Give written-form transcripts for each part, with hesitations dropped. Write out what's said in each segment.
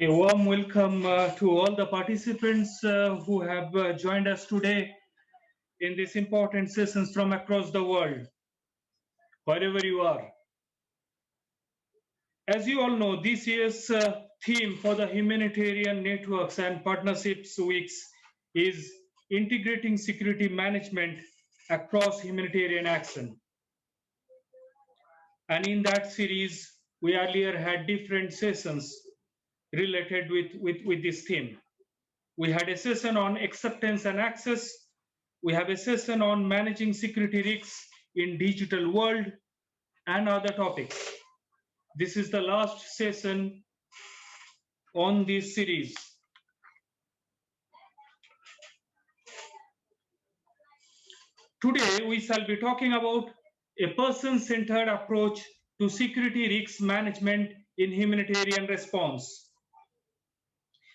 A warm welcome to all the participants who have joined us today in these important sessions from across the world, wherever you are. As you all know, this year's theme for the Humanitarian Networks and Partnerships Weeks is Integrating Security Management Across Humanitarian Action. And in that series, we earlier had different sessions related with this theme. We had a session on acceptance and access. We have a session on managing security risks in digital world and other topics. This is the last session on this series. Today, we shall be talking about a person-centered approach to security risk management in humanitarian response.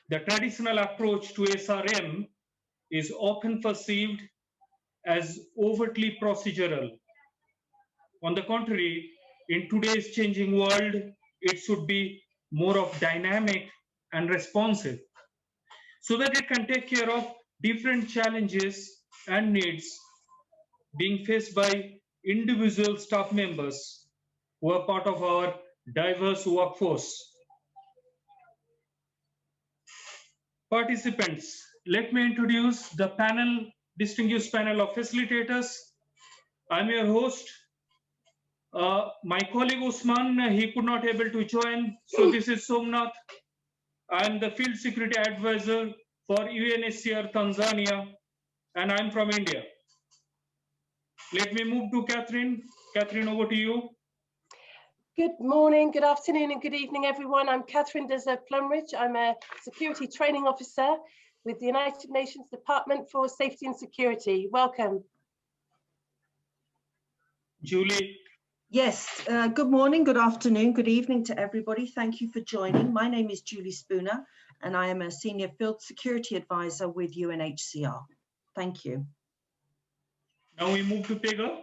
The traditional approach to SRM is often perceived as overtly procedural. On the contrary, in today's changing world, it should be more of dynamic and responsive so that it can take care of different challenges and needs being faced by individual staff members who are part of our diverse workforce. Participants, let me introduce the distinguished panel of facilitators. I'm your host. My colleague Usman, he could not able to join. So this is Somnath. I'm the Field Security Advisor for UNHCR Tanzania, and I'm from India. Let me move to Catherine. Catherine, over to you. Good morning, good afternoon, and good evening, everyone. I'm Catherine Desert-Plumridge. I'm a Security Training Officer with the United Nations Department for Safety and Security. Welcome. Julie. Yes, good morning, good afternoon, good evening to everybody. Thank you for joining. My name is Julie Spooner, and I am a Senior Field Security Advisor with UNHCR. Thank you. Now we move to Pega.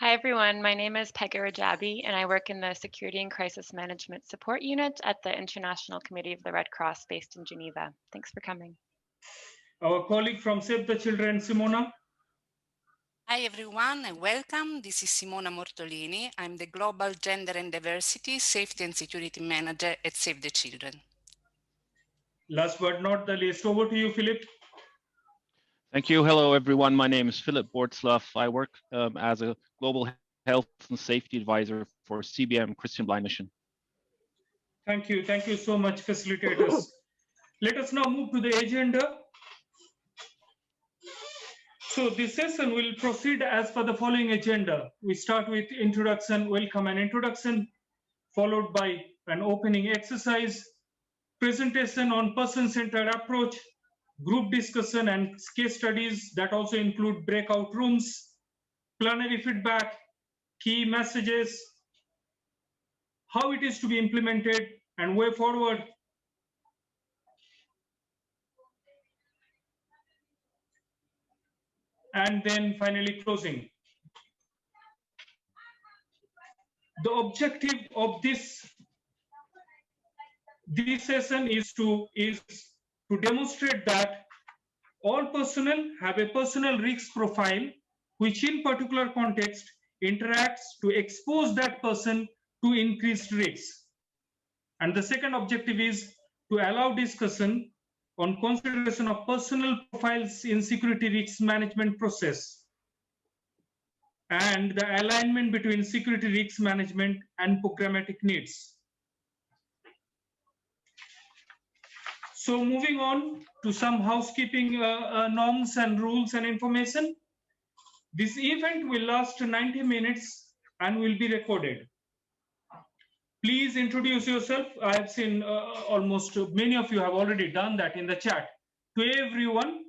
Hi everyone, my name is Pega Rajabi and I work in the Security and Crisis Management Support Unit at the International Committee of the Red Cross based in Geneva. Thanks for coming. Our colleague from Save the Children, Simona. Hi everyone and welcome. This is Simona Mortolini. I'm the Global Gender and Diversity Safety and Security Manager at Save the Children. Last but not the least, over to you, Philip. Thank you. Hello, everyone. My name is Philip Bortzlaff. I work as a Global Health and Safety Advisor for CBM Christian Blind Mission. Thank you. Thank you so much, facilitators. Let us now move to the agenda. So this session will proceed as per the following agenda. We start with introduction, welcome and introduction, followed by an opening exercise, presentation on person-centered approach, group discussion and case studies that also include breakout rooms, plenary feedback, key messages, how it is to be implemented and way forward. And then finally closing. The objective of this session is to demonstrate that all personnel have a personal risk profile, which in particular context interacts to expose that person to increased risks. And the second objective is to allow discussion on consideration of personal profiles in security risk management process and the alignment between security risk management and programmatic needs. So moving on to some housekeeping norms and rules and information. This event will last 90 minutes and will be recorded. Please introduce yourself. I have seen almost many of you have already done that in the chat. To everyone,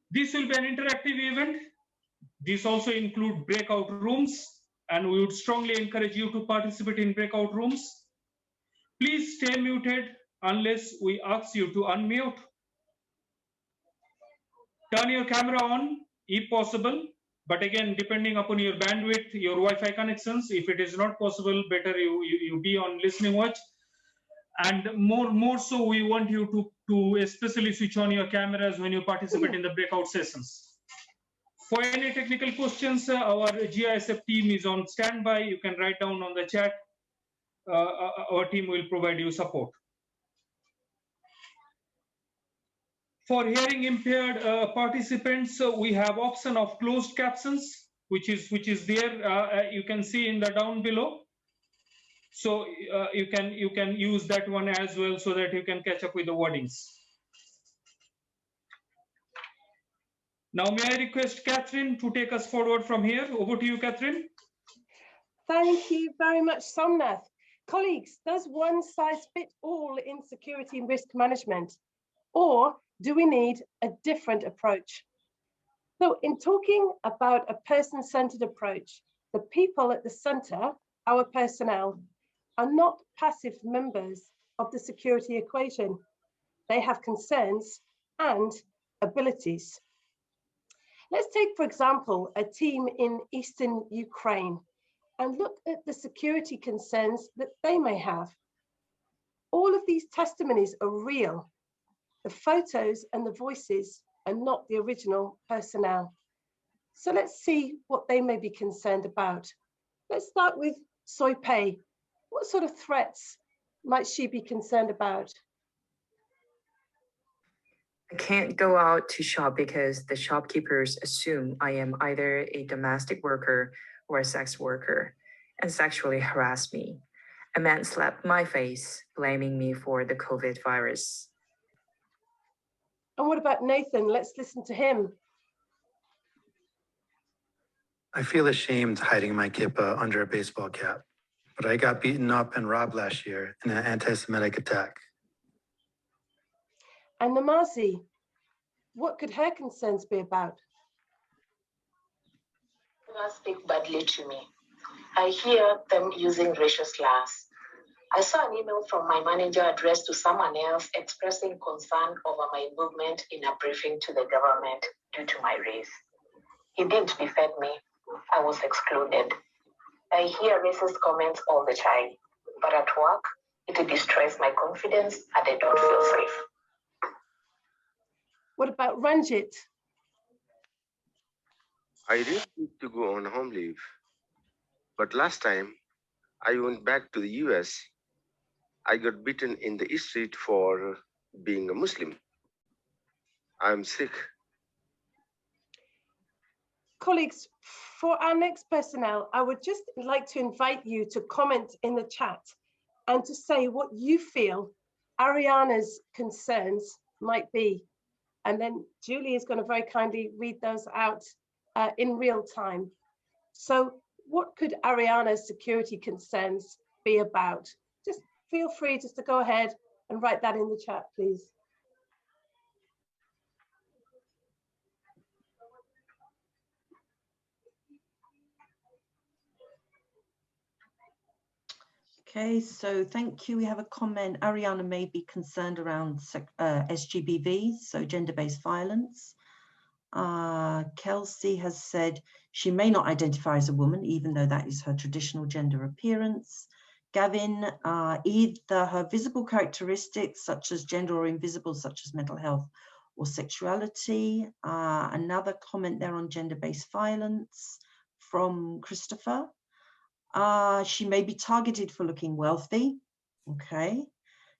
this will be an interactive event. This also includes breakout rooms, and we would strongly encourage you to participate in breakout rooms. Please stay muted unless we ask you to unmute. Turn your camera on if possible, but again, depending upon your bandwidth, your Wi-Fi connections, if it is not possible, better you be on listening watch. And more so, we want you to especially switch on your cameras when you participate in the breakout sessions. For any technical questions, our GISF team is on standby. You can write down on the chat. Our team will provide you support. For hearing impaired participants, we have option of closed captions, which is there. You can see in the down below. So you can use that one as well, so that you can catch up with the wordings. Now, may I request Catherine to take us forward from here? Over to you, Catherine. Thank you very much, Somnath. Colleagues, does one size fit all in security and risk management? Or do we need a different approach? So in talking about a person-centered approach, the people at the center, our personnel, are not passive members of the security equation. They have concerns and abilities. Let's take, for example, a team in Eastern Ukraine and look at the security concerns that they may have. All of these testimonies are real. The photos and the voices are not the original personnel. So let's see what they may be concerned about. Let's start with Soipei. What sort of threats might she be concerned about? I can't go out to shop because the shopkeepers assume I am either a domestic worker or a sex worker and sexually harass me. A man slapped my face, blaming me for the COVID virus. And what about Nathan? Let's listen to him. I feel ashamed hiding my kippah under a baseball cap, but I got beaten up and robbed last year in an anti-Semitic attack. And Namazi, what could her concerns be about? People speak badly to me. I hear them using racial slurs. I saw an email from my manager addressed to someone else expressing concern over my movement in a briefing to the government due to my race. He didn't defend me. I was excluded. I hear racist comments all the time, but at work, it destroys my confidence and I don't feel safe. What about Ranjit? I didn't need to go on home leave, but last time I went back to the US, I got beaten in the street for being a Muslim. I'm sick. Colleagues, for our next personnel, I would just like to invite you to comment in the chat and to say what you feel Ariana's concerns might be. And then Julie is going to very kindly read those out in real time. So what could Ariana's security concerns be about? Just feel free just to go ahead and write that in the chat, please. Okay, so thank you. We have a comment. Ariana may be concerned around SGBV, so gender-based violence. Kelsey has said she may not identify as a woman, even though that is her traditional gender appearance. Gavin, either her visible characteristics, such as gender, or invisible, such as mental health or sexuality. Another comment there on gender-based violence from Christopher. She may be targeted for looking wealthy. Okay.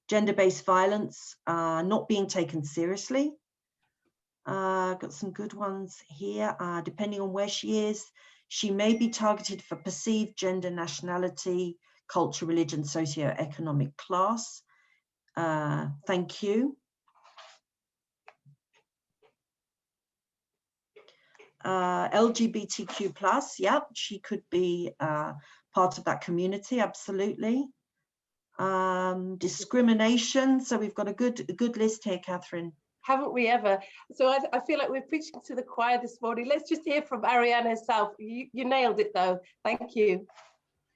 Gender-based violence, not being taken seriously. Got some good ones here. Depending on where she is, she may be targeted for perceived gender, nationality, culture, religion, socioeconomic class. Thank you. LGBTQ+, yeah, she could be part of that community, absolutely. Discrimination, so we've got a good list here, Catherine. Haven't we ever? So I feel like we're preaching to the choir this morning. Let's just hear from Ariana herself. You nailed it though, thank you.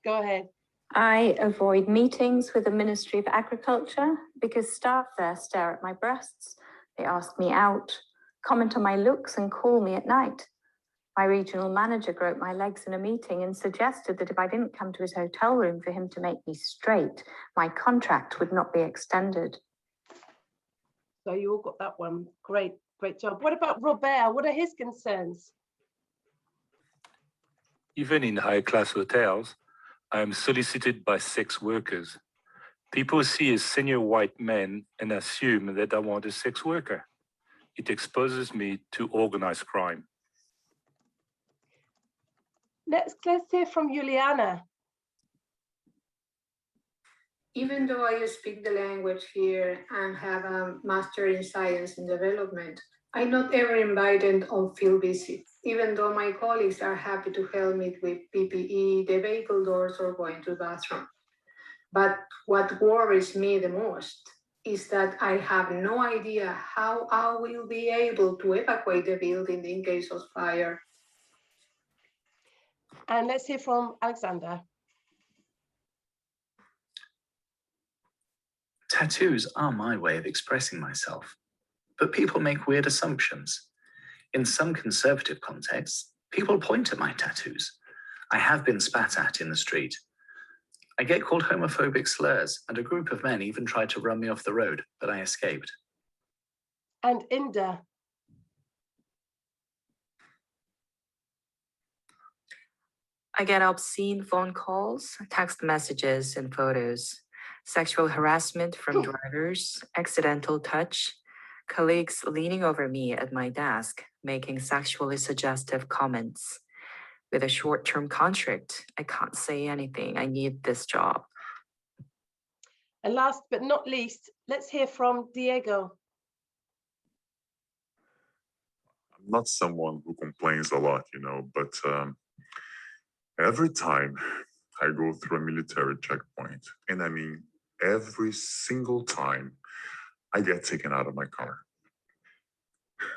Go ahead. I avoid meetings with the Ministry of Agriculture because staff there stare at my breasts, they ask me out, comment on my looks and call me at night. My regional manager broke my legs in a meeting and suggested that if I didn't come to his hotel room for him to make me straight, my contract would not be extended. So you all got that one. Great, great job. What about Robert? What are his concerns? Even in high-class hotels, I am solicited by sex workers. People see a senior white man and assume that I want a sex worker. It exposes me to organized crime. Let's hear from Juliana. Even though I speak the language here and have a master in science and development, I'm not ever invited on field visits, even though my colleagues are happy to help me with PPE, the vehicle doors, or going to the bathroom. But what worries me the most is that I have no idea how I will be able to evacuate the building in case of fire. And let's hear from Alexander. Tattoos are my way of expressing myself, but people make weird assumptions. In some conservative contexts, people point at my tattoos. I have been spat at in the street. I get called homophobic slurs, and a group of men even tried to run me off the road, but I escaped. And Inda. I get obscene phone calls, text messages, and photos, sexual harassment from drivers, accidental touch, colleagues leaning over me at my desk, making sexually suggestive comments. With a short-term contract, I can't say anything. I need this job. And last but not least, let's hear from Diego. I'm not someone who complains a lot, but every time I go through a military checkpoint, and I mean every single time, I get taken out of my car.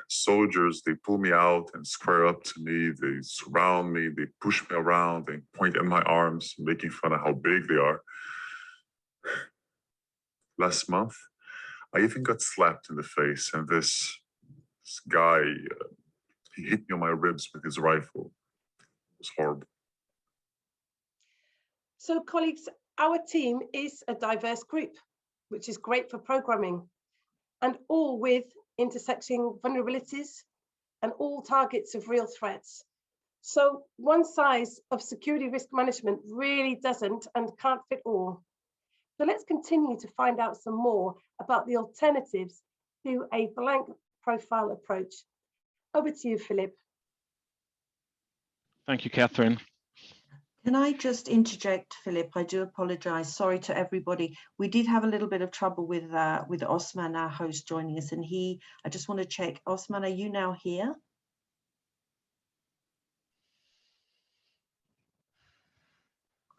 Soldiers, they pull me out and square up to me, they surround me, they push me around, they point at my arms, making fun of how big they are. Last month, I even got slapped in the face, and this guy, he hit me on my ribs with his rifle. It was horrible. So colleagues, our team is a diverse group, which is great for programming, and all with intersecting vulnerabilities and all targets of real threats. So one size of security risk management really doesn't and can't fit all. So let's continue to find out some more about the alternatives to a blank profile approach. Over to you, Philip. Thank you, Catherine. Can I just interject, Philip? I do apologize. Sorry to everybody. We did have a little bit of trouble with Osman, our host, joining us, and I just want to check. Osman, are you now here?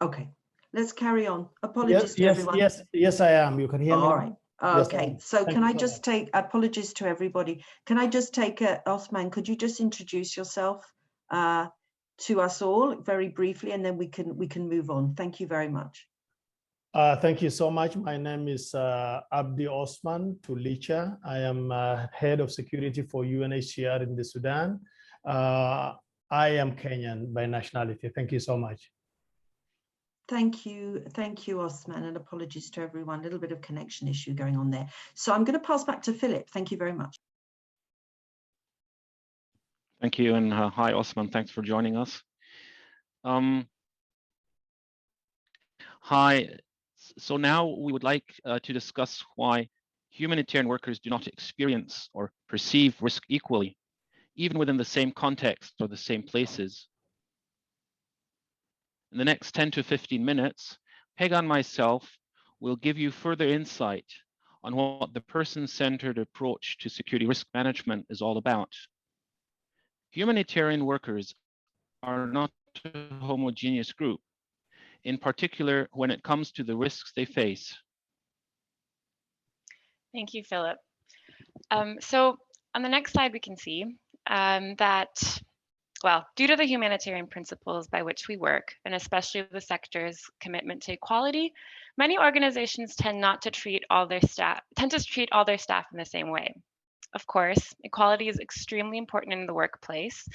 Okay, let's carry on. Apologies to everyone. Yes, I am. You can hear me. All right. Okay, yes, so can I just take, apologies to everybody. Can I just take, Osman, could you just introduce yourself to us all very briefly, and then we can move on. Thank you very much. Thank you so much. My name is Abdi Osman Tulicha. I am head of security for UNHCR in the Sudan. I am Kenyan by nationality. Thank you so much. Thank you, Osman, and apologies to everyone. A little bit of connection issue going on there. So I'm going to pass back to Philip. Thank you very much. Thank you, and hi, Osman. Thanks for joining us. Hi. So now we would like to discuss why humanitarian workers do not experience or perceive risk equally, even within the same context or the same places. In the next 10 to 15 minutes, Peg and myself will give you further insight on what the person-centered approach to security risk management is all about. Humanitarian workers are not a homogeneous group, in particular when it comes to the risks they face. Thank you, Philip. So on the next slide, we can see that, well, due to the humanitarian principles by which we work, and especially the sector's commitment to equality, many organizations tend to treat all their staff in the same way. Of course, equality is extremely important in the workplace,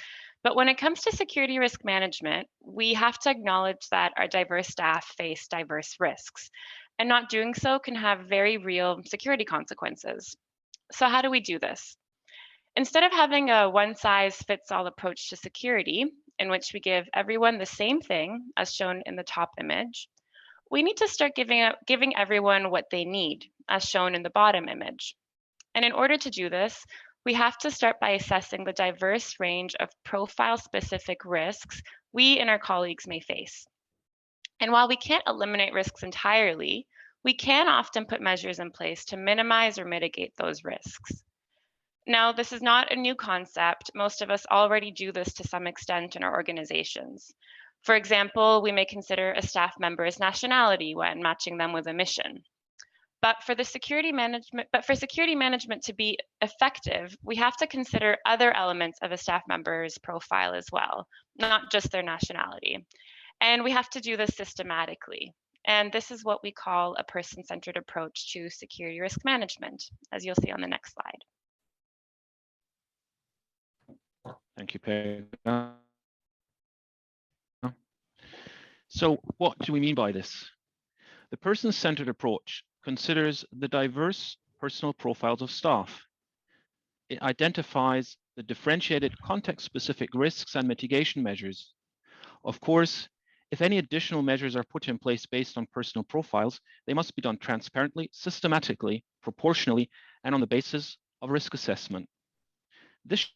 But when it comes to security risk management, we have to acknowledge that our diverse staff face diverse risks, and not doing so can have very real security consequences. So how do we do this? Instead of having a one-size-fits-all approach to security, in which we give everyone the same thing, as shown in the top image, we need to start giving everyone what they need, as shown in the bottom image. And in order to do this, we have to start by assessing the diverse range of profile-specific risks we and our colleagues may face. And while we can't eliminate risks entirely, we can often put measures in place to minimize or mitigate those risks. Now, this is not a new concept. Most of us already do this to some extent in our organizations. For example, we may consider a staff member's nationality when matching them with a mission. But for security management to be effective, we have to consider other elements of a staff member's profile as well, not just their nationality. And we have to do this systematically. And this is what we call a person-centered approach to security risk management, as you'll see on the next slide. Thank you, Pega. So what do we mean by this? The person-centered approach considers the diverse personal profiles of staff. It identifies the differentiated context-specific risks and mitigation measures. Of course, if any additional measures are put in place based on personal profiles, they must be done transparently, systematically, proportionally, and on the basis of risk assessment. This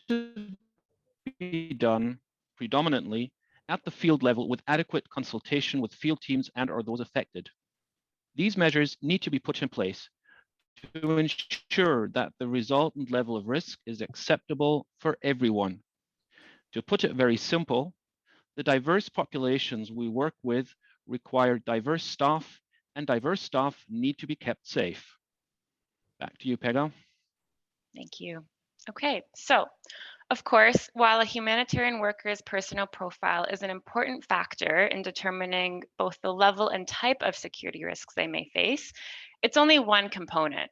should be done predominantly at the field level with adequate consultation with field teams and/or those affected. These measures need to be put in place to ensure that the resultant level of risk is acceptable for everyone. To put it very simple, the diverse populations we work with require diverse staff, and diverse staff need to be kept safe. Back to you, Pega. Thank you. Okay, so of course, while a humanitarian worker's personal profile is an important factor in determining both the level and type of security risks they may face, it's only one component.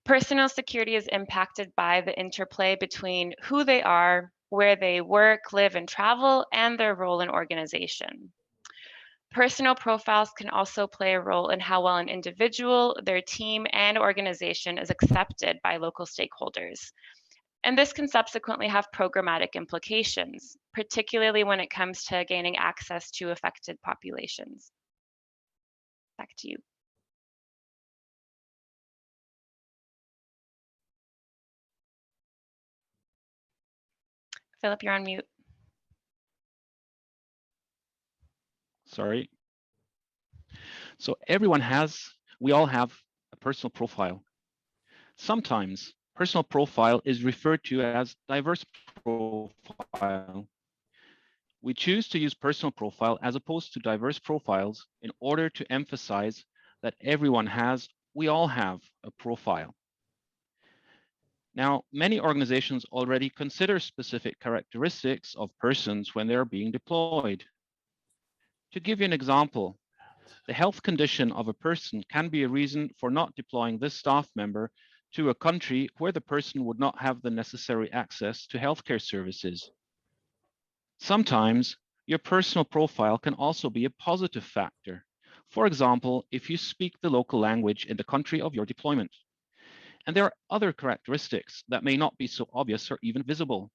Personal security is impacted by the interplay between who they are, where they work, live, and travel, and their role in organization. Personal profiles can also play a role in how well an individual, their team, and organization is accepted by local stakeholders. And this can subsequently have programmatic implications, particularly when it comes to gaining access to affected populations. Back to you. Philip, you're on mute. Sorry. So we all have a personal profile. Sometimes personal profile is referred to as diverse profile. We choose to use personal profile as opposed to diverse profiles in order to emphasize that we all have a profile. Now, many organizations already consider specific characteristics of persons when they're being deployed. To give you an example, the health condition of a person can be a reason for not deploying this staff member to a country where the person would not have the necessary access to healthcare services. Sometimes your personal profile can also be a positive factor. For example, if you speak the local language in the country of your deployment. And there are other characteristics that may not be so obvious or even visible.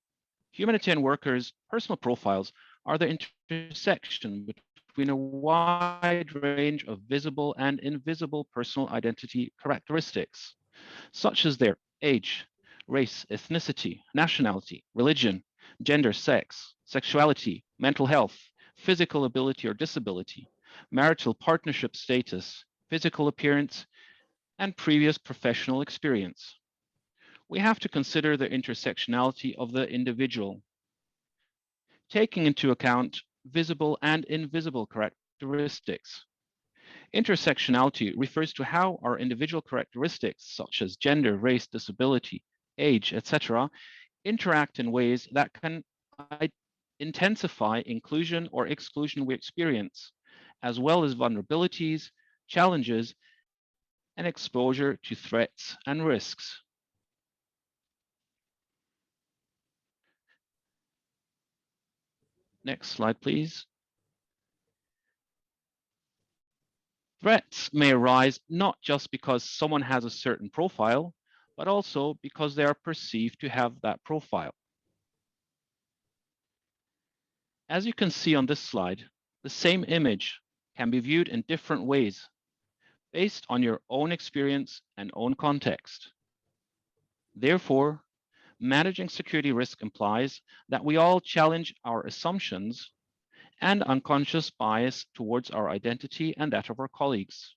Humanitarian workers' personal profiles are the intersection between a wide range of visible and invisible personal identity characteristics, such as their age, race, ethnicity, nationality, religion, gender, sex, sexuality, mental health, physical ability or disability, marital partnership status, physical appearance, and previous professional experience. We have to consider the intersectionality of the individual, taking into account visible and invisible characteristics. Intersectionality refers to how our individual characteristics, such as gender, race, disability, age, etc., interact in ways that can intensify inclusion or exclusion we experience, as well as vulnerabilities, challenges, and exposure to threats and risks. Next slide, please. Threats may arise not just because someone has a certain profile, but also because they are perceived to have that profile. As you can see on this slide, the same image can be viewed in different ways based on your own experience and own context. Therefore, managing security risk implies that we all challenge our assumptions and unconscious bias towards our identity and that of our colleagues.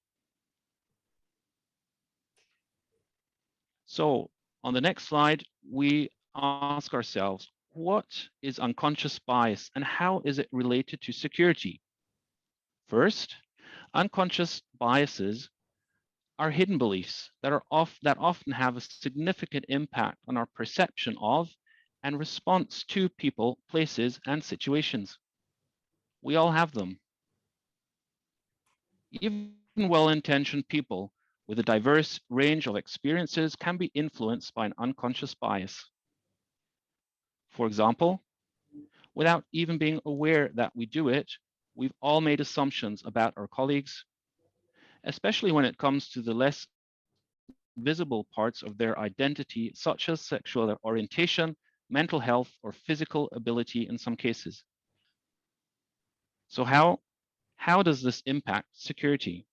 So on the next slide, we ask ourselves, what is unconscious bias and how is it related to security? First, unconscious biases are hidden beliefs that often have a significant impact on our perception of and response to people, places, and situations. We all have them. Even well-intentioned people with a diverse range of experiences can be influenced by an unconscious bias. For example, without even being aware that we do it, we've all made assumptions about our colleagues, especially when it comes to the less visible parts of their identity, such as sexual orientation, mental health, or physical ability in some cases. So how does this impact security?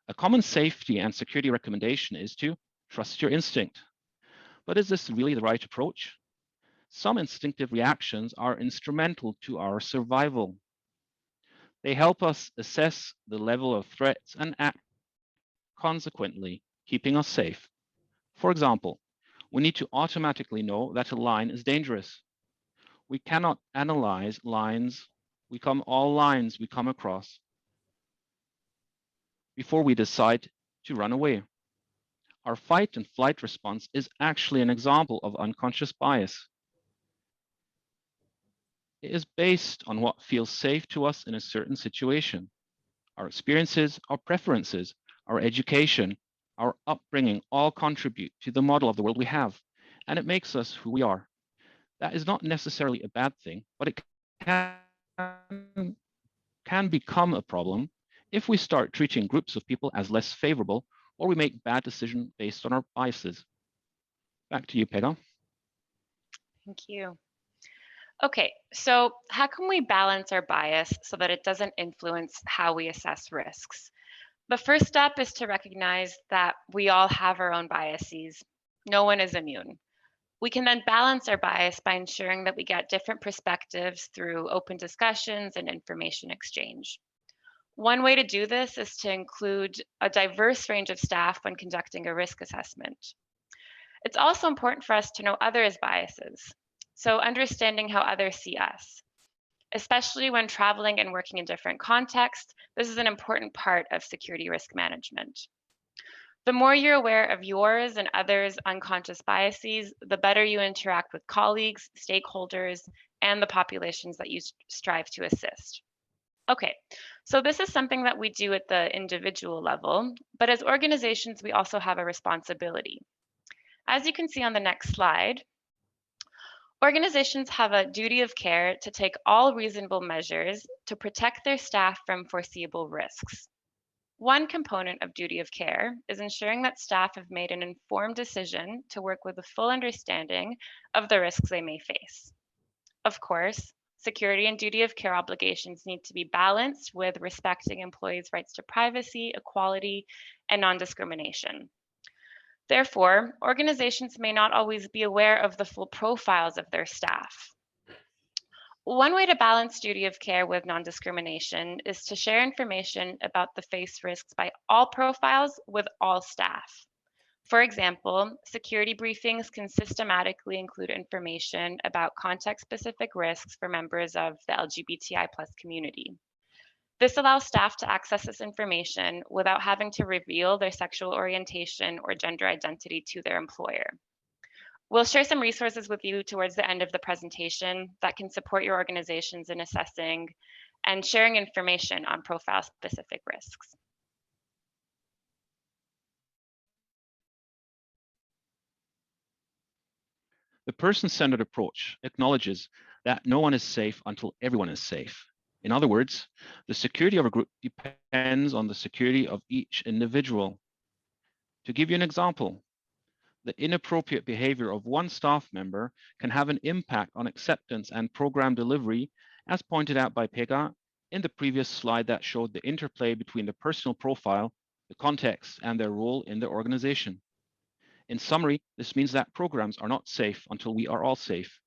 A common safety and security recommendation is to trust your instinct. But is this really the right approach? Some instinctive reactions are instrumental to our survival. They help us assess the level of threats and act consequently, keeping us safe. For example, we need to automatically know that a line is dangerous. We cannot analyze all lines we come across before we decide to run away. Our fight and flight response is actually an example of unconscious bias. It is based on what feels safe to us in a certain situation. Our experiences, our preferences, our education, our upbringing all contribute to the model of the world we have, and it makes us who we are. That is not necessarily a bad thing, but it can become a problem if we start treating groups of people as less favorable or we make bad decisions based on our biases. Back to you, Pega. Thank you. Okay, so how can we balance our bias so that it doesn't influence how we assess risks? The first step is to recognize that we all have our own biases. No one is immune. We can then balance our bias by ensuring that we get different perspectives through open discussions and information exchange. One way to do this is to include a diverse range of staff when conducting a risk assessment. It's also important for us to know others' biases, so understanding how others see us. Especially when traveling and working in different contexts, this is an important part of security risk management. The more you're aware of yours and others' unconscious biases, the better you interact with colleagues, stakeholders, and the populations that you strive to assist. Okay, so this is something that we do at the individual level, but as organizations, we also have a responsibility. As you can see on the next slide, organizations have a duty of care to take all reasonable measures to protect their staff from foreseeable risks. One component of duty of care is ensuring that staff have made an informed decision to work with a full understanding of the risks they may face. Of course, security and duty of care obligations need to be balanced with respecting employees' rights to privacy, equality, and non-discrimination. Therefore, organizations may not always be aware of the full profiles of their staff. One way to balance duty of care with non-discrimination is to share information about the face risks by all profiles with all staff. For example, security briefings can systematically include information about context-specific risks for members of the LGBTI+ community. This allows staff to access this information without having to reveal their sexual orientation or gender identity to their employer. We'll share some resources with you towards the end of the presentation that can support your organizations in assessing and sharing information on profile-specific risks. The person-centered approach acknowledges that no one is safe until everyone is safe. In other words, the security of a group depends on the security of each individual. To give you an example, the inappropriate behavior of one staff member can have an impact on acceptance and program delivery, as pointed out by Pega in the previous slide that showed the interplay between the personal profile, the context, and their role in the organization. In summary, this means that programs are not safe until we are all safe.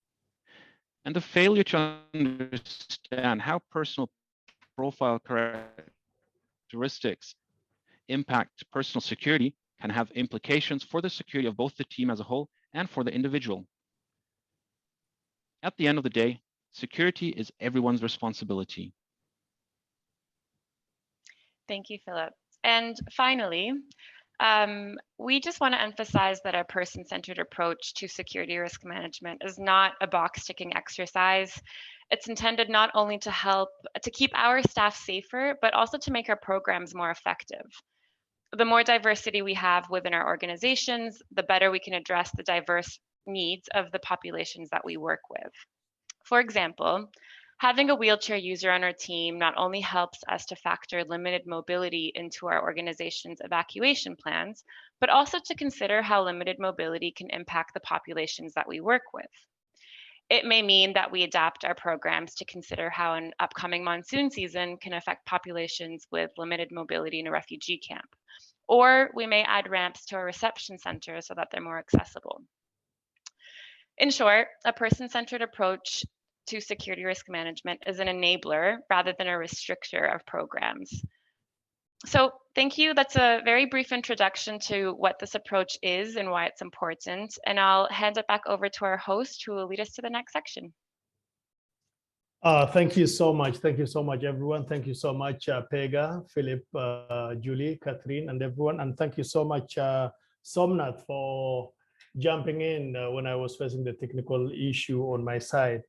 And the failure to understand how personal profile characteristics impact personal security can have implications for the security of both the team as a whole and for the individual. At the end of the day, security is everyone's responsibility. Thank you, Philip. And finally, we just want to emphasize that our person-centered approach to security risk management is not a box-ticking exercise. It's intended not only to help to keep our staff safer, but also to make our programs more effective. The more diversity we have within our organizations, the better we can address the diverse needs of the populations that we work with. For example, having a wheelchair user on our team not only helps us to factor limited mobility into our organization's evacuation plans, but also to consider how limited mobility can impact the populations that we work with. It may mean that we adapt our programs to consider how an upcoming monsoon season can affect populations with limited mobility in a refugee camp. Or we may add ramps to our reception centers so that they're more accessible. In short, a person-centered approach to security risk management is an enabler rather than a restrictor of programs. So thank you. That's a very brief introduction to what this approach is and why it's important. And I'll hand it back over to our host who will lead us to the next section. Thank you so much. Thank you so much, everyone. Thank you so much, Pega, Philip, Julie, Catherine, and everyone. And thank you so much, Somnath, for jumping in when I was facing the technical issue on my side.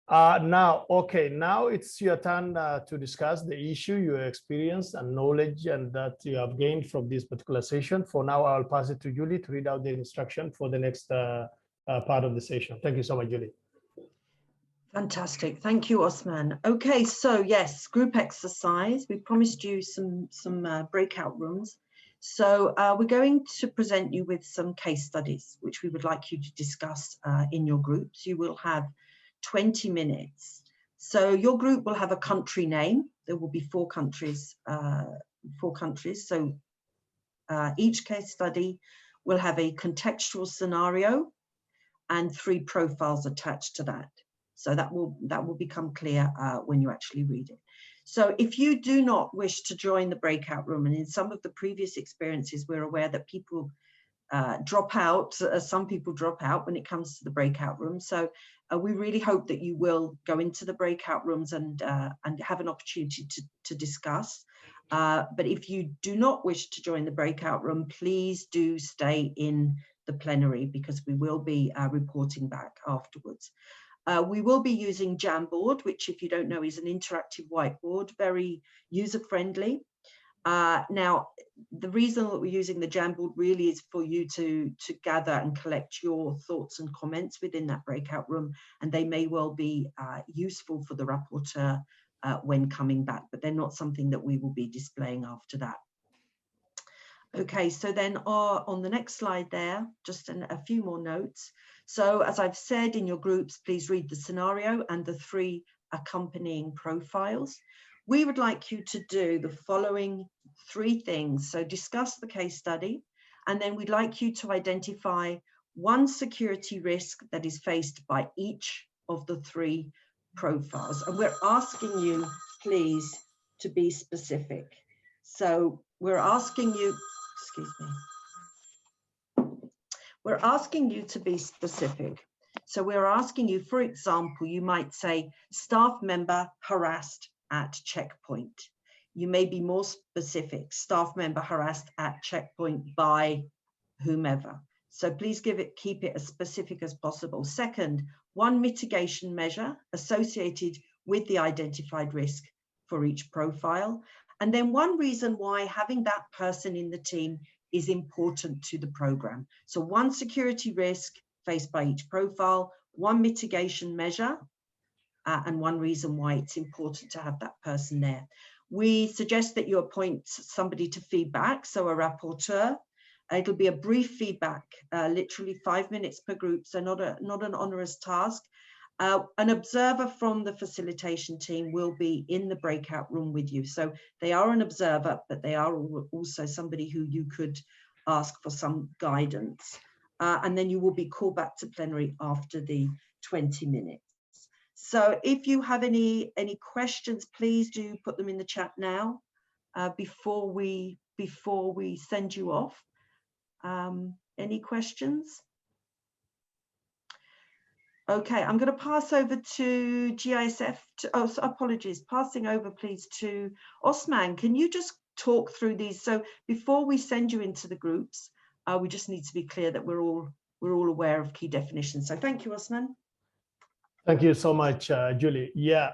Now it's your turn to discuss the issue, your experience and knowledge and that you have gained from this particular session. For now, I'll pass it to Julie to read out the instruction for the next part of the session. Thank you so much, Julie. Fantastic. Thank you, Osman. Okay, so yes, group exercise. We promised you some breakout rooms. So we're going to present you with some case studies, which we would like you to discuss in your groups. You will have 20 minutes. So your group will have a country name. There will be four countries. So each case study will have a contextual scenario and 3 profiles attached to that. So that will become clear when you actually read it. So if you do not wish to join the breakout room, and in some of the previous experiences, we're aware that people drop out, some people drop out when it comes to the breakout room. So we really hope that you will go into the breakout rooms and have an opportunity to discuss. But if you do not wish to join the breakout room, please do stay in the plenary because we will be reporting back afterwards. We will be using Jamboard, which if you don't know is an interactive whiteboard, very user-friendly. Now, the reason that we're using the Jamboard really is for you to gather and collect your thoughts and comments within that breakout room, and they may well be useful for the rapporteur when coming back, but they're not something that we will be displaying after that. Okay, so then on the next slide there, just a few more notes. So as I've said, in your groups, please read the scenario and the 3 accompanying profiles. We would like you to do the following 3 things. So discuss the case study, and then we'd like you to identify 1 security risk that is faced by each of the 3 profiles. And we're asking you, please, to be specific. So we're asking you, excuse me. We're asking you to be specific. So we're asking you, for example, you might say staff member harassed at checkpoint. You may be more specific, staff member harassed at checkpoint by whomever. So please keep it as specific as possible. Second, 1 mitigation measure associated with the identified risk for each profile. And then 1 reason why having that person in the team is important to the program. So 1 security risk faced by each profile, one mitigation measure, and one reason why it's important to have that person there. We suggest that you appoint somebody to feedback, so a rapporteur. It'll be a brief feedback, literally 5 minutes per group, so not an onerous task. An observer from the facilitation team will be in the breakout room with you. So they are an observer, but they are also somebody who you could ask for some guidance. And then you will be called back to plenary after the 20 minutes. So if you have any questions, please do put them in the chat now before we send you off. Any questions? Okay, I'm going to pass over to GISF. Apologies, passing over please to Osman. Can you just talk through these? So before we send you into the groups, we just need to be clear that we're all aware of key definitions. So thank you, Osman. Thank you so much, Julie. Yeah,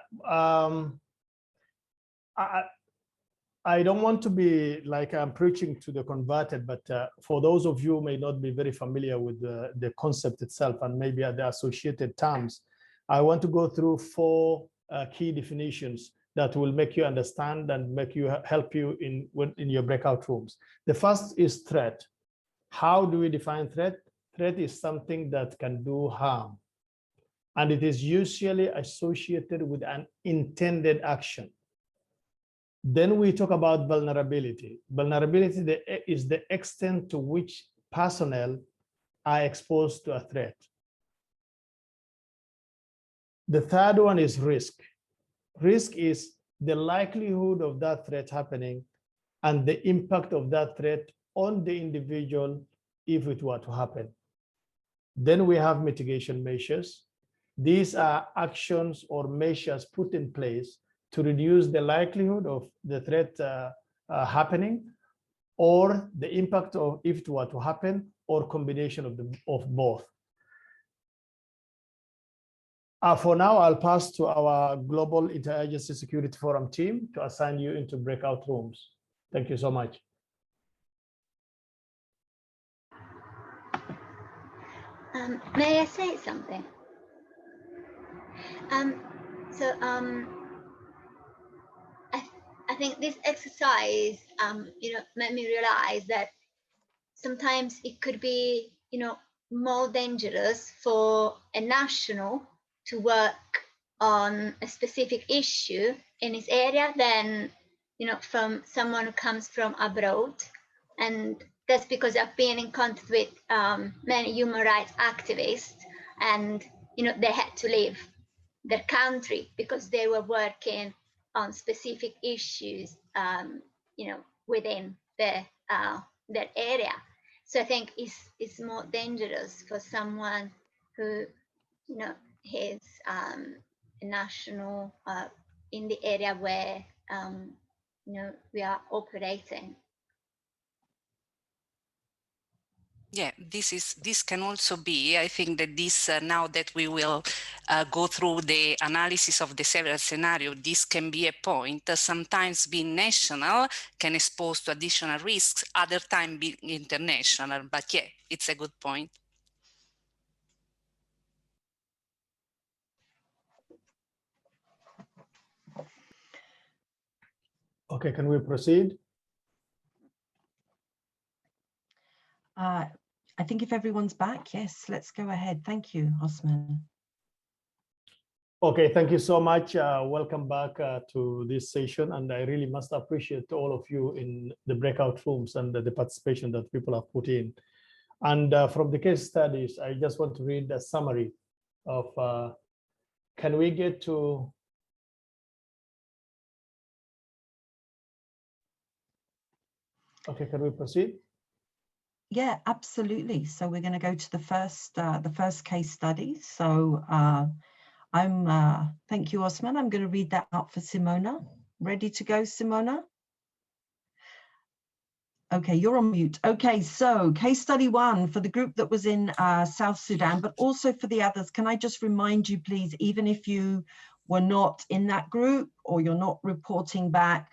I don't want to be like I'm preaching to the converted, but for those of you who may not be very familiar with the concept itself and maybe the associated terms, I want to go through 4 key definitions that will make you understand and help you in your breakout rooms. The first is threat. How do we define threat? Threat is something that can do harm, and it is usually associated with an intended action. Then we talk about vulnerability. Vulnerability is the extent to which personnel are exposed to a threat. The third one is risk. Risk is the likelihood of that threat happening and the impact of that threat on the individual if it were to happen. Then we have mitigation measures. These are actions or measures put in place to reduce the likelihood of the threat happening or the impact of if it were to happen, or combination of both. For now, I'll pass to our Global Interagency Security Forum team to assign you into breakout rooms. Thank you so much. May I say something? I think this exercise, made me realize that sometimes it could be, more dangerous for a national to work on a specific issue in his area than, from someone who comes from abroad. And that's because I've been in contact with many human rights activists, and, they had to leave their country because they were working on specific issues, within their area. So I think it's more dangerous for someone who, is a national in the area where, we are operating. Yeah, this can also be, I think that this, now that we will go through the analysis of the several scenarios, this can be a point. Sometimes being national can expose to additional risks, other time being international, but yeah, it's a good point. Okay, can we proceed? I think if everyone's back, yes, let's go ahead. Thank you, Osman. Okay, thank you so much. Welcome back to this session. And I really must appreciate all of you in the breakout rooms and the participation that people have put in. And from the case studies, I just want to read a summary of, can we get to, okay, can we proceed? Yeah, absolutely. So we're going to go to the first case study. So thank you, Osman. I'm going to read that out for Simona. Ready to go, Simona? Okay, you're on mute. Okay, so case study 1 for the group that was in South Sudan, but also for the others. Can I just remind you, please, even if you were not in that group or you're not reporting back,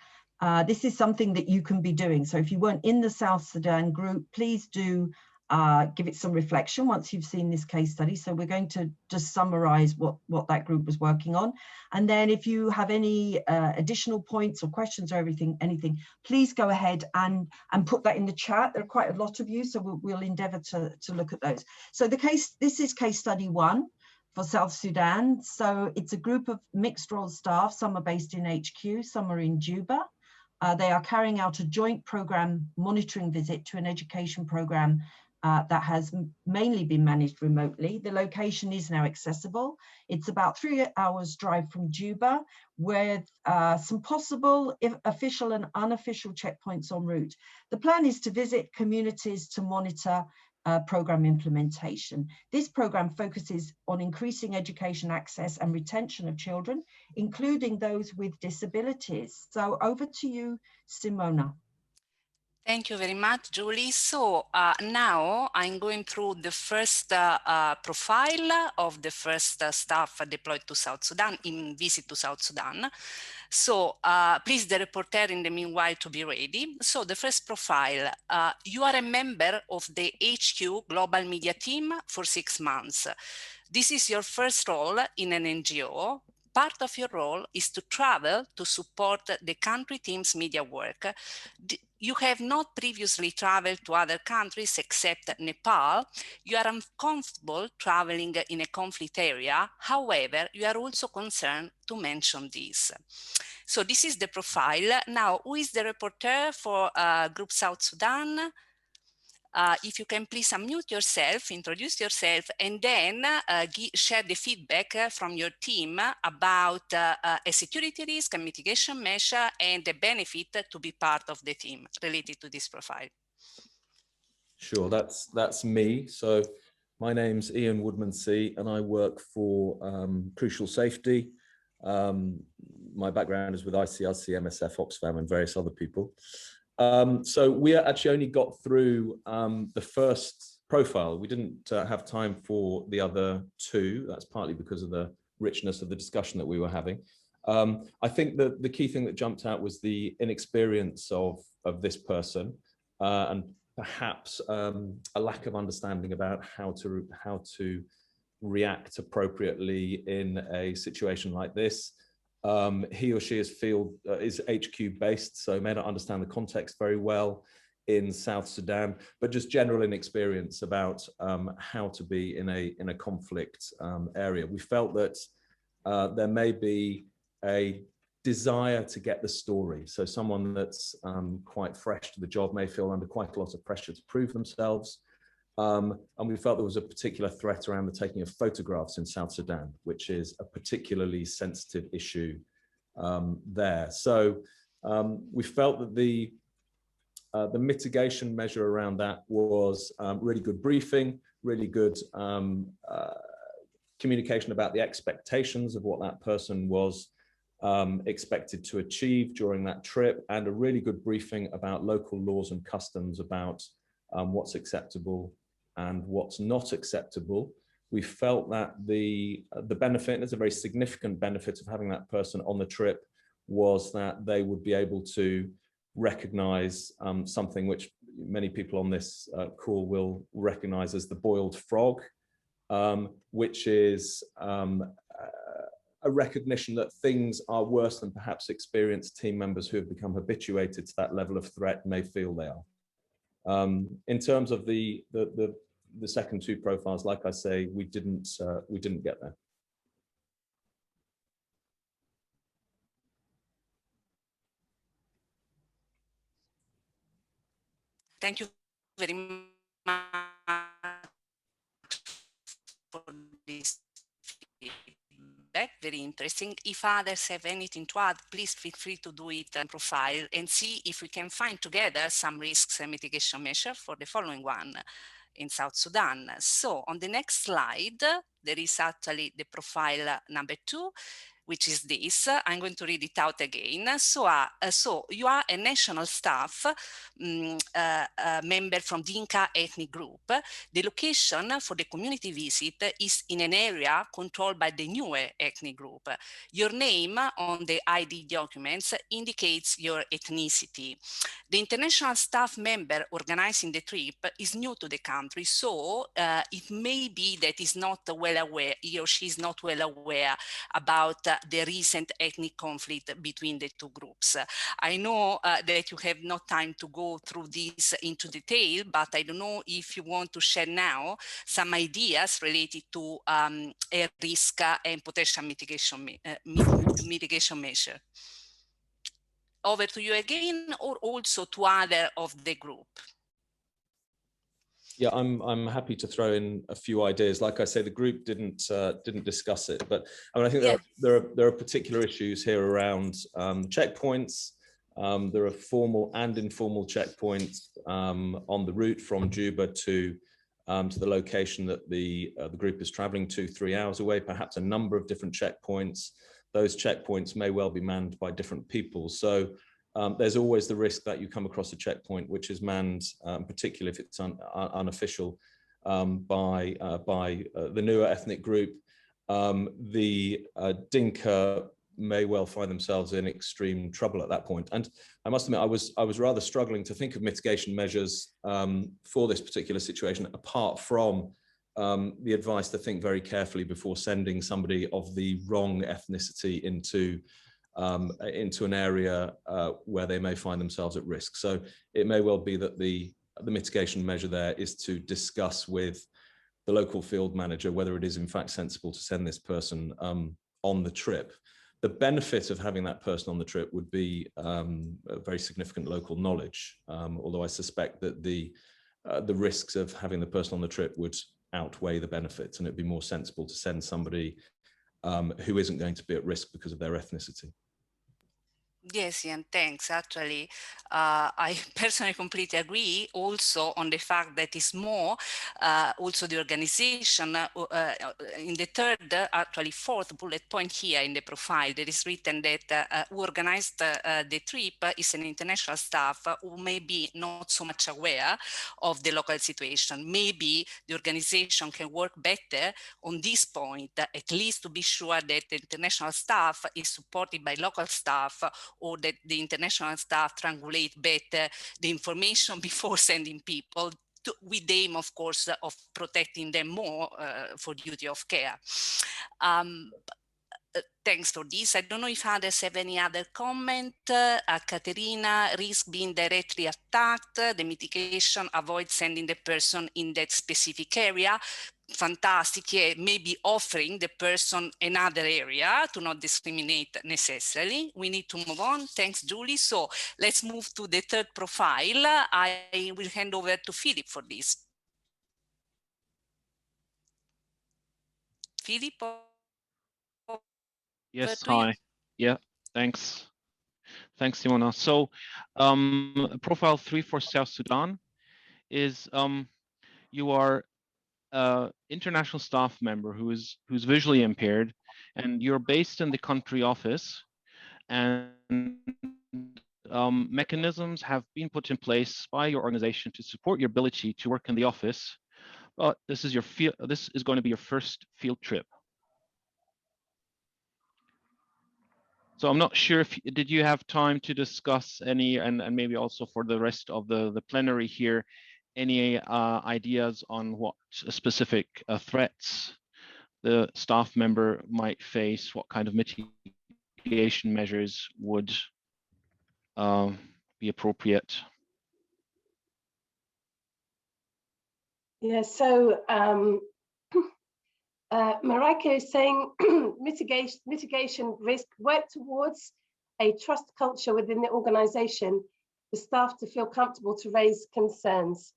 this is something that you can be doing. So if you weren't in the South Sudan group, please do give it some reflection once you've seen this case study. So we're going to just summarize what that group was working on. And then if you have any additional points or questions or anything, please go ahead and put that in the chat. There are quite a lot of you, so we'll endeavor to look at those. So this is case study 1 for South Sudan. So it's a group of mixed role staff. Some are based in HQ, some are in Juba. They are carrying out a joint program monitoring visit to an education program that has mainly been managed remotely. The location is now accessible. It's about 3 hours drive from Juba, with some possible official and unofficial checkpoints en route. The plan is to visit communities to monitor program implementation. This program focuses on increasing education access and retention of children, including those with disabilities. So over to you, Simona. Thank you very much, Julie. So now I'm going through the first profile of the first staff deployed to South Sudan, in visit to South Sudan. So please, the reporter in the meanwhile to be ready. So the first profile, you are a member of the HQ Global Media Team for 6 months. This is your first role in an NGO. Part of your role is to travel to support the country team's media work. You have not previously traveled to other countries except Nepal. You are uncomfortable traveling in a conflict area. However, you are also concerned to mention this. So this is the profile. Now, who is the reporter for Group South Sudan? If you can please unmute yourself, introduce yourself, and then share the feedback from your team about a security risk, a mitigation measure, and the benefit to be part of the team related to this profile. Sure, that's me. So my name's Ian Woodman-C, and I work for Crucial Safety. My background is with ICRC, MSF, Oxfam, and various other people. So we actually only got through the first profile. We didn't have time for the other 2. That's partly because of the richness of the discussion that we were having. I think that the key thing that jumped out was the inexperience of this person, and perhaps a lack of understanding about how to react appropriately in a situation like this. He or she is HQ based, so may not understand the context very well in South Sudan, but just general inexperience about how to be in a conflict area. We felt that there may be a desire to get the story. So someone that's quite fresh to the job may feel under quite a lot of pressure to prove themselves. And we felt there was a particular threat around the taking of photographs in South Sudan, which is a particularly sensitive issue there. So we felt that the mitigation measure around that was really good briefing, really good communication about the expectations of what that person was expected to achieve during that trip, and a really good briefing about local laws and customs about what's acceptable and what's not acceptable. We felt that the benefit, and it's a very significant benefit of having that person on the trip, was that they would be able to recognize something which many people on this call will recognize as the boiled frog, which is a recognition that things are worse than perhaps experienced team members who have become habituated to that level of threat may feel they are. In terms of the second 2 profiles, like I say, we didn't get there. Thank you very much for this feedback, very interesting. If others have anything to add, please feel free to do it in profile and see if we can find together some risks and mitigation measures for the following one in South Sudan. So on the next slide, there is actually the profile number 2, which is this. I'm going to read it out again. So you are a national staff member from Dinka ethnic group. The location for the community visit is in an area controlled by the newer ethnic group. Your name on the ID documents indicates your ethnicity. The international staff member organizing the trip is new to the country, so it may be that he or she is not well aware about the recent ethnic conflict between the two groups. I know that you have not time to go through this into detail, but I don't know if you want to share now some ideas related to a risk and potential mitigation measure. Over to you again, or also to other of the group. Yeah, I'm happy to throw in a few ideas. Like I say, the group didn't discuss it, but I mean, I think there are particular issues here around checkpoints. There are formal and informal checkpoints on the route from Juba to the location that the group is traveling to, 3 hours away. Perhaps a number of different checkpoints. Those checkpoints may well be manned by different people. So there's always the risk that you come across a checkpoint which is manned, particularly if it's unofficial, by the newer ethnic group. The Dinka may well find themselves in extreme trouble at that point. And I must admit, I was rather struggling to think of mitigation measures for this particular situation, apart from the advice to think very carefully before sending somebody of the wrong ethnicity into an area where they may find themselves at risk. So it may well be that the mitigation measure there is to discuss with the local field manager whether it is in fact sensible to send this person on the trip. The benefit of having that person on the trip would be a very significant local knowledge, although I suspect that the risks of having the person on the trip would outweigh the benefits, and it'd be more sensible to send somebody who isn't going to be at risk because of their ethnicity. Yes, Ian, thanks. Actually, I personally completely agree also on the fact that it's more also the organization in the third, actually fourth bullet point here in the profile, there is written that who organized the trip is an international staff who may be not so much aware of the local situation. Maybe the organization can work better on this point, at least to be sure that the international staff is supported by local staff, or that the international staff triangulate better the information before sending people, with the aim, of course, of protecting them more for duty of care. Thanks for this. I don't know if others have any other comment. Caterina, risk being directly attacked, the mitigation, avoid sending the person in that specific area. Fantastic, yeah, maybe offering the person another area to not discriminate necessarily. We need to move on. Thanks, Julie. So let's move to the third profile. I will hand over to Philip for this. Philip? Yes, hi. Yeah, thanks. Thanks, Simona. So profile 3 for South Sudan is you are international staff member who's visually impaired, and you're based in the country office, and mechanisms have been put in place by your organization to support your ability to work in the office. But this is going to be your first field trip. So I'm not sure if did you have time to discuss any, and maybe also for the rest of the plenary here, any ideas on what specific threats the staff member might face, what kind of mitigation measures would be appropriate? Yeah, so Marika is saying mitigation risk, work towards a trust culture within the organization for staff to feel comfortable to raise concerns.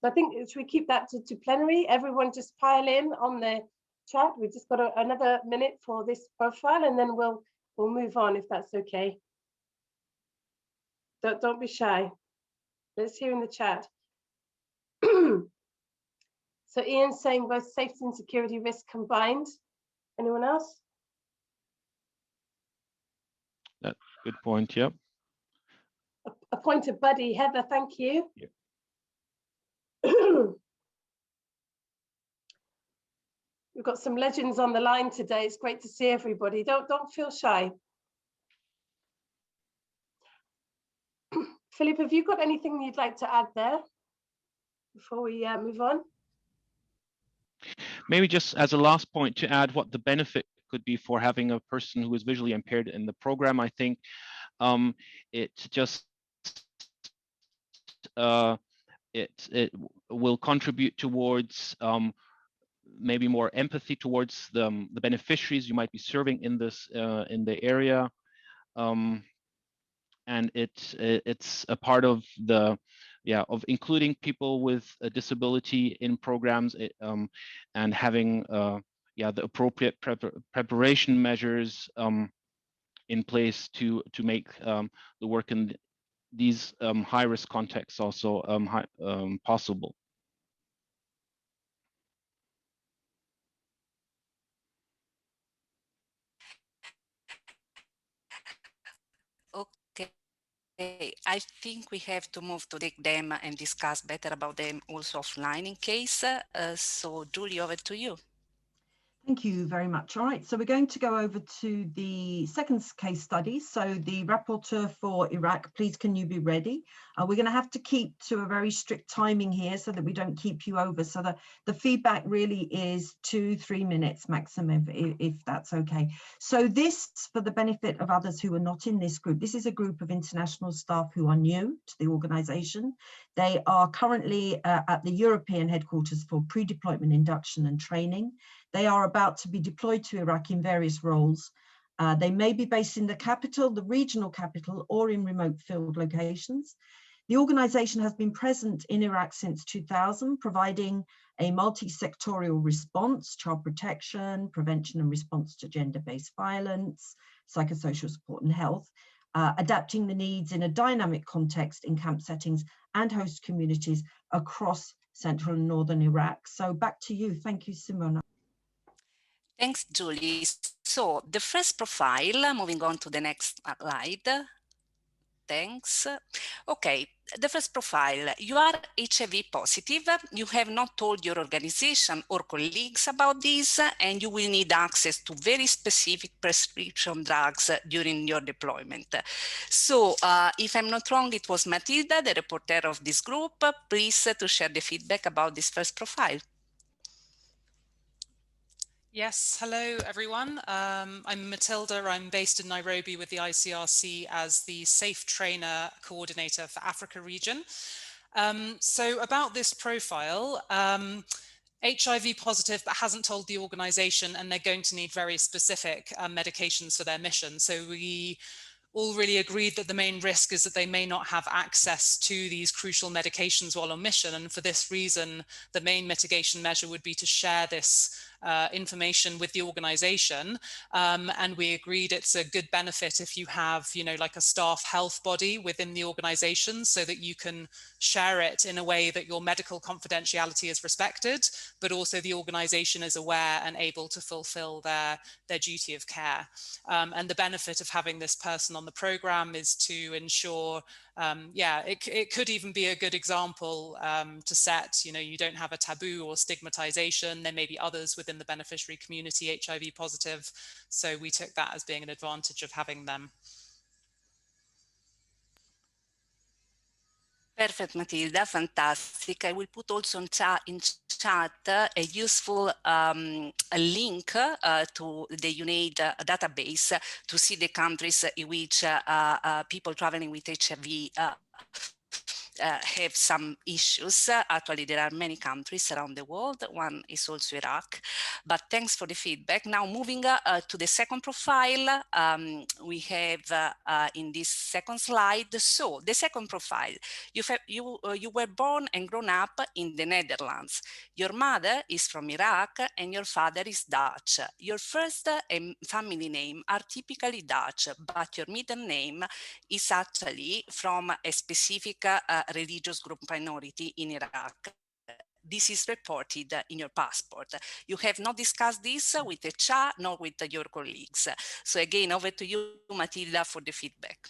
So I think should we keep that to plenary? Everyone just pile in on the chat. We've just got another minute for this profile, and then we'll move on if that's okay. Don't be shy. Let's hear in the chat. So Ian's saying both safety and security risk combined. Anyone else? That good point. Yep. A point of buddy, Heather. Thank you. Yep. We've got some legends on the line today. It's great to see everybody. Don't feel shy. Philip, have you got anything you'd like to add there before we move on? Maybe just as a last point to add what the benefit could be for having a person who is visually impaired in the program. I think it just it will contribute towards maybe more empathy towards the beneficiaries you might be serving in this in the area, and it's a part of the of including people with a disability in programs, and having the appropriate preparation measures in place to make the work in these high-risk contexts also possible. Okay, I think we have to move to take them and discuss better about them also offline in case. So Julie, over to you. Thank you very much. All right, so we're going to go over to the second case study. So the rapporteur for Iraq, please can you be ready? We're going to have to keep to a very strict timing here so that we don't keep you over. So the feedback really is 2-3 minutes maximum, if that's okay. So this, for the benefit of others who are not in this group, this is a group of international staff who are new to the organization. They are currently at the European headquarters for pre-deployment induction and training. They are about to be deployed to Iraq in various roles. They may be based in the capital, the regional capital, or in remote field locations. The organization has been present in Iraq since 2000, providing a multi-sectorial response, child protection, prevention and response to gender-based violence, psychosocial support and health, adapting the needs in a dynamic context in camp settings and host communities across central and northern Iraq. So back to you. Thank you, Simona. Thanks, Julie. So the first profile, moving on to the next slide. Thanks. Okay, the first profile, you are HIV positive, you have not told your organization or colleagues about this, and you will need access to very specific prescription drugs during your deployment. So if I'm not wrong, it was Matilda, the reporter of this group. Please to share the feedback about this first profile. Yes, hello everyone. I'm Matilda. I'm based in Nairobi with the ICRC as the Safe Trainer Coordinator for Africa region. So about this profile, HIV positive but hasn't told the organization, and they're going to need very specific medications for their mission. So we all really agreed that the main risk is that they may not have access to these crucial medications while on mission. And for this reason, the main mitigation measure would be to share this information with the organization. And we agreed it's a good benefit if you have, like a staff health body within the organization, so that you can share it in a way that your medical confidentiality is respected, but also the organization is aware and able to fulfill their duty of care. And the benefit of having this person on the program is to ensure, it could even be a good example to set, you don't have a taboo or stigmatization. There may be others within the beneficiary community HIV positive. So we took that as being an advantage of having them. Perfect, Matilda, fantastic. I will put also in chat a useful a link to the UNAID database to see the countries in which people traveling with HIV have some issues. Actually, there are many countries around the world. One is also Iraq. But thanks for the feedback. Now, moving to the second profile, we have in this second slide. So, the second profile, you were born and grown up in the Netherlands. Your mother is from Iraq and your father is Dutch. Your first and family name are typically Dutch, but your middle name is actually from a specific religious group minority in Iraq. this is reported in your passport. You have not discussed this with HR, nor with your colleagues. So again, over to you, Matilda, for the feedback.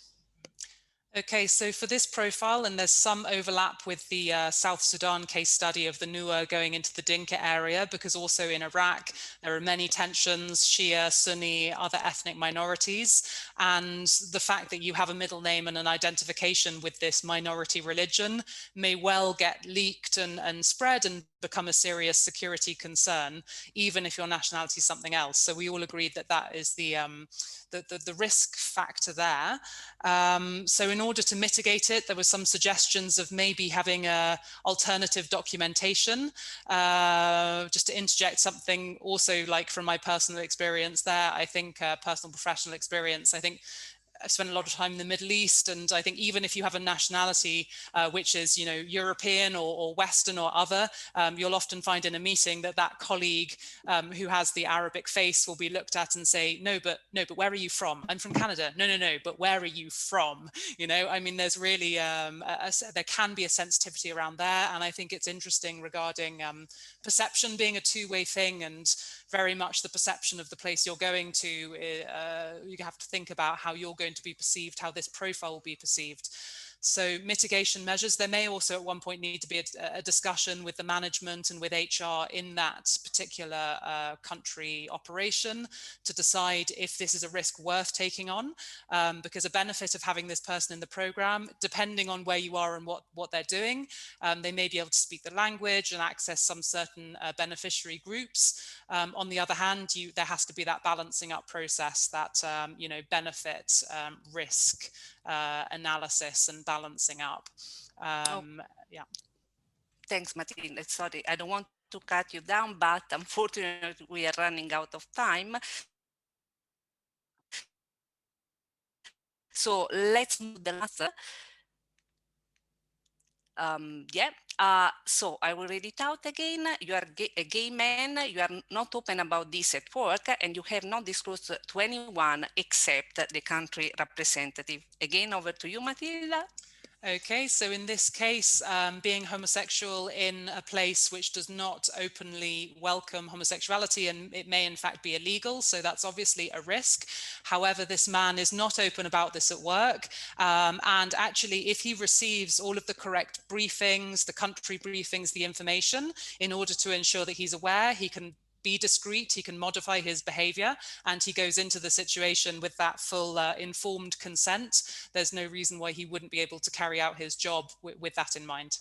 Okay, so for this profile, and there's some overlap with the South Sudan case study of the Nuer going into the Dinka area, because also in Iraq, there are many tensions, Shia, Sunni, other ethnic minorities. And the fact that you have a middle name and an identification with this minority religion may well get leaked and spread and become a serious security concern, even if your nationality is something else. So we all agreed that that is the risk factor there. So in order to mitigate it, there were some suggestions of maybe having alternative documentation. Just to interject something also, like from my personal experience there, I think personal professional experience, I think I've spent a lot of time in the Middle East, and I think even if you have a nationality which is, you know, European or Western or other, you'll often find in a meeting that that colleague who has the Arabic face will be looked at and say, no, but where are you from? I'm from Canada. No, but where are you from? You know, I mean, there's really there can be a sensitivity around there, and I think it's interesting regarding perception being a two-way thing, and very much the perception of the place you're going to. You have to think about how you're going to be perceived, how this profile will be perceived. So mitigation measures, there may also at one point need to be a discussion with the management and with HR in that particular country operation to decide if this is a risk worth taking on, because a benefit of having this person in the program, depending on where you are and what they're doing, they may be able to speak the language and access some certain beneficiary groups. On the other hand, there has to be that balancing up process, that you know, benefit risk analysis and balancing up. Yeah. Thanks, Matilda. Sorry, I don't want to cut you down, but unfortunately we are running out of time. So let's move the last. So I will read it out again. You are a gay man, you are not open about this at work, and you have not disclosed to anyone except the country representative. Again, over to you, Matilda. Okay, so in this case, being homosexual in a place which does not openly welcome homosexuality, and it may in fact be illegal, so that's obviously a risk. However, this man is not open about this at work, and actually if he receives all of the correct briefings, the country briefings, the information, in order to ensure that he's aware, he can be discreet, he can modify his behavior, and he goes into the situation with that full informed consent. There's no reason why he wouldn't be able to carry out his job with that in mind.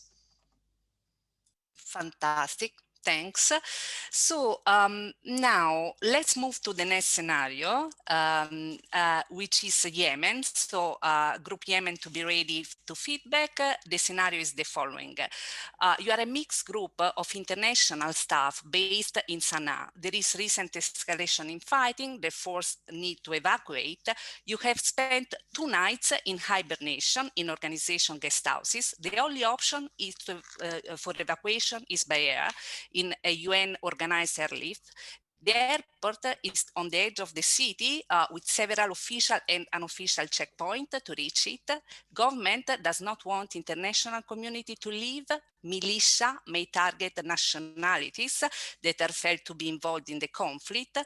Fantastic. Thanks. So now let's move to the next scenario, which is Yemen. So Group Yemen to be ready to feedback. The scenario is the following. You are a mixed group of international staff based in Sana'a. There is recent escalation in fighting. The force need to evacuate. You have spent 2 nights in hibernation in organization guest houses. The only option is for evacuation is by air, in a UN organized airlift. The airport is on the edge of the city with several official and unofficial checkpoints to reach it. Government does not want international community to leave. Militia may target nationalities that are felt to be involved in the conflict.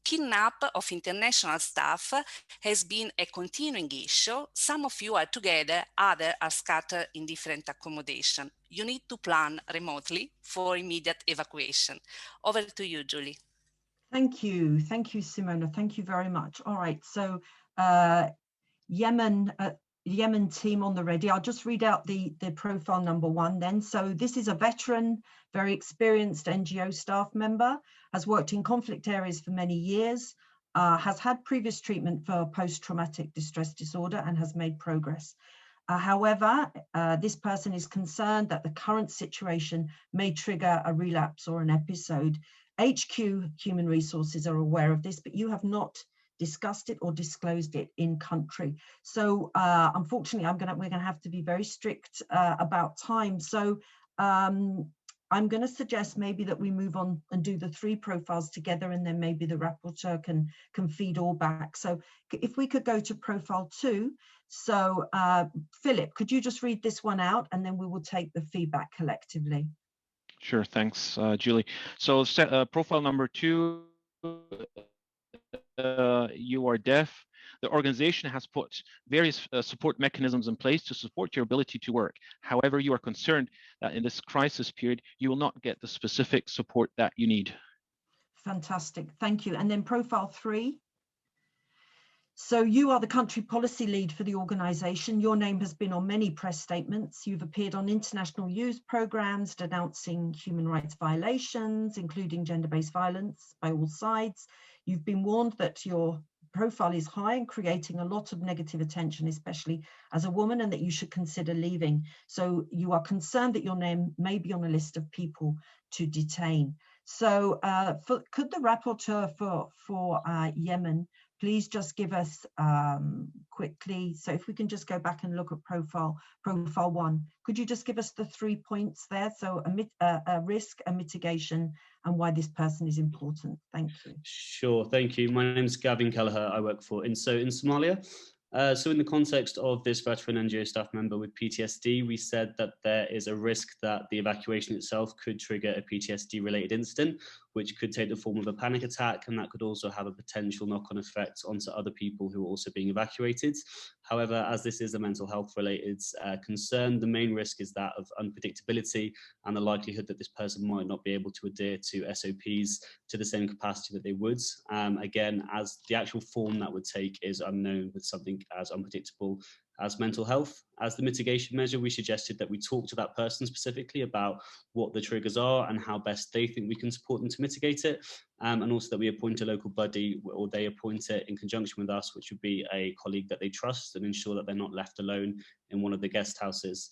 Kidnap of international staff has been a continuing issue. Some of you are together, others are scattered in different accommodation. You need to plan remotely for immediate evacuation. Over to you, Julie. Thank you, Simona. Thank you very much. All right, so Yemen team on the ready. I'll just read out the profile number 1 then. So this is a veteran, very experienced NGO staff member, has worked in conflict areas for many years, has had previous treatment for post-traumatic distress disorder and has made progress. However, this person is concerned that the current situation may trigger a relapse or an episode. HQ Human Resources are aware of this, but you have not discussed it or disclosed it in country. So unfortunately, we're gonna have to be very strict about time. So I'm gonna suggest maybe that we move on and do the 3 profiles together, and then maybe the rapporteur can feed all back. So if we could go to profile 2. So Philip, could you just read this one out, and then we will take the feedback collectively. Sure, thanks, Julie. So profile number 2, you are deaf. The organization has put various support mechanisms in place to support your ability to work. However, you are concerned that in this crisis period, you will not get the specific support that you need. Fantastic, thank you. And then profile 3. So you are the country policy lead for the organisation. Your name has been on many press statements. You've appeared on international news programmes denouncing human rights violations, including gender-based violence by all sides. You've been warned that your profile is high and creating a lot of negative attention, especially as a woman, and that you should consider leaving. So you are concerned that your name may be on a list of people to detain. So could the rapporteur for Yemen please just give us quickly, so if we can just go back and look at profile 1, could you just give us the 3 points there? So a risk, a mitigation, and why this person is important. Thank you. Sure, thank you. My name is Gavin Kelleher. I work for INSO in Somalia. So in the context of this veteran NGO staff member with PTSD, we said that there is a risk that the evacuation itself could trigger a PTSD-related incident, which could take the form of a panic attack, and that could also have a potential knock-on effect onto other people who are also being evacuated. However, as this is a mental health-related concern, the main risk is that of unpredictability and the likelihood that this person might not be able to adhere to SOPs to the same capacity that they would. Again, as the actual form that would take is unknown with something as unpredictable as mental health. As the mitigation measure, we suggested that we talk to that person specifically about what the triggers are and how best they think we can support them to mitigate it, and also that we appoint a local buddy, or they appoint it in conjunction with us, which would be a colleague that they trust, and ensure that they're not left alone in one of the guest houses.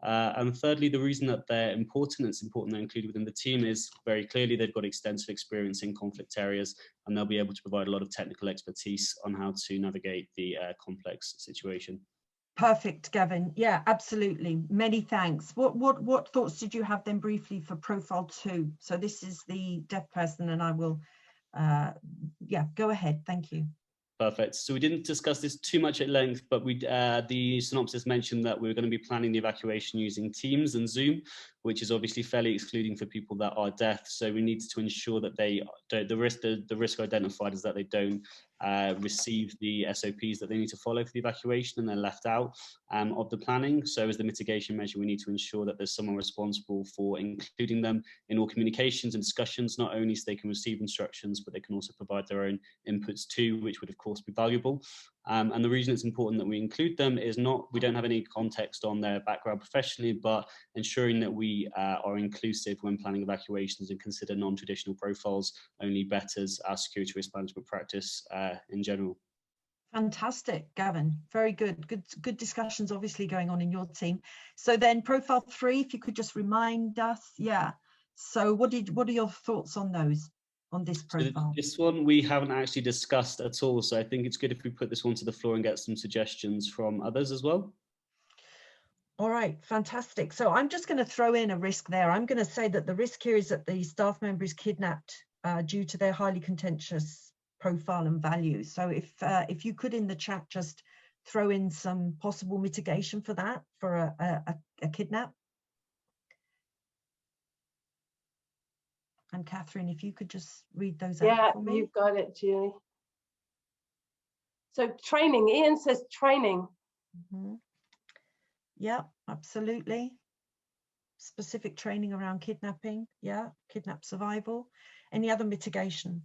And thirdly, the reason that they're important, it's important they're included within the team, is very clearly they've got extensive experience in conflict areas, and they'll be able to provide a lot of technical expertise on how to navigate the complex situation. Perfect, Gavin. Yeah, absolutely. Many thanks. What thoughts did you have then briefly for profile 2? So this is the deaf person, and I will, yeah, go ahead. Thank you. Perfect. So we didn't discuss this too much at length, but the synopsis mentioned that we were going to be planning the evacuation using Teams and Zoom, which is obviously fairly excluding for people that are deaf. So we need to ensure that they don't, the risk identified is that they don't receive the SOPs that they need to follow for the evacuation, and they're left out of the planning. So as the mitigation measure, we need to ensure that there's someone responsible for including them in all communications and discussions, not only so they can receive instructions, but they can also provide their own inputs too, which would of course be valuable. And the reason it's important that we include them is not, we don't have any context on their background professionally, but ensuring that we are inclusive when planning evacuations and consider non-traditional profiles only betters our security risk management practice in general. Fantastic, Gavin. Very good. Good discussions obviously going on in your team. So then profile 3, if you could just remind us. Yeah. So what are your thoughts on those? On this profile? So this one we haven't actually discussed at all, so I think it's good if we put this one to the floor and get some suggestions from others as well. All right, fantastic. So I'm just going to throw in a risk there. I'm going to say that the risk here is that the staff member is kidnapped due to their highly contentious profile and values. So if you could in the chat just throw in some possible mitigation for that, for a kidnap. And Catherine, if you could just read those out for me. Yeah, you've got it, Julie. So training, Ian says training. Mm-hmm. Yeah, absolutely. Specific training around kidnapping. Yeah, kidnap survival. Any other mitigation?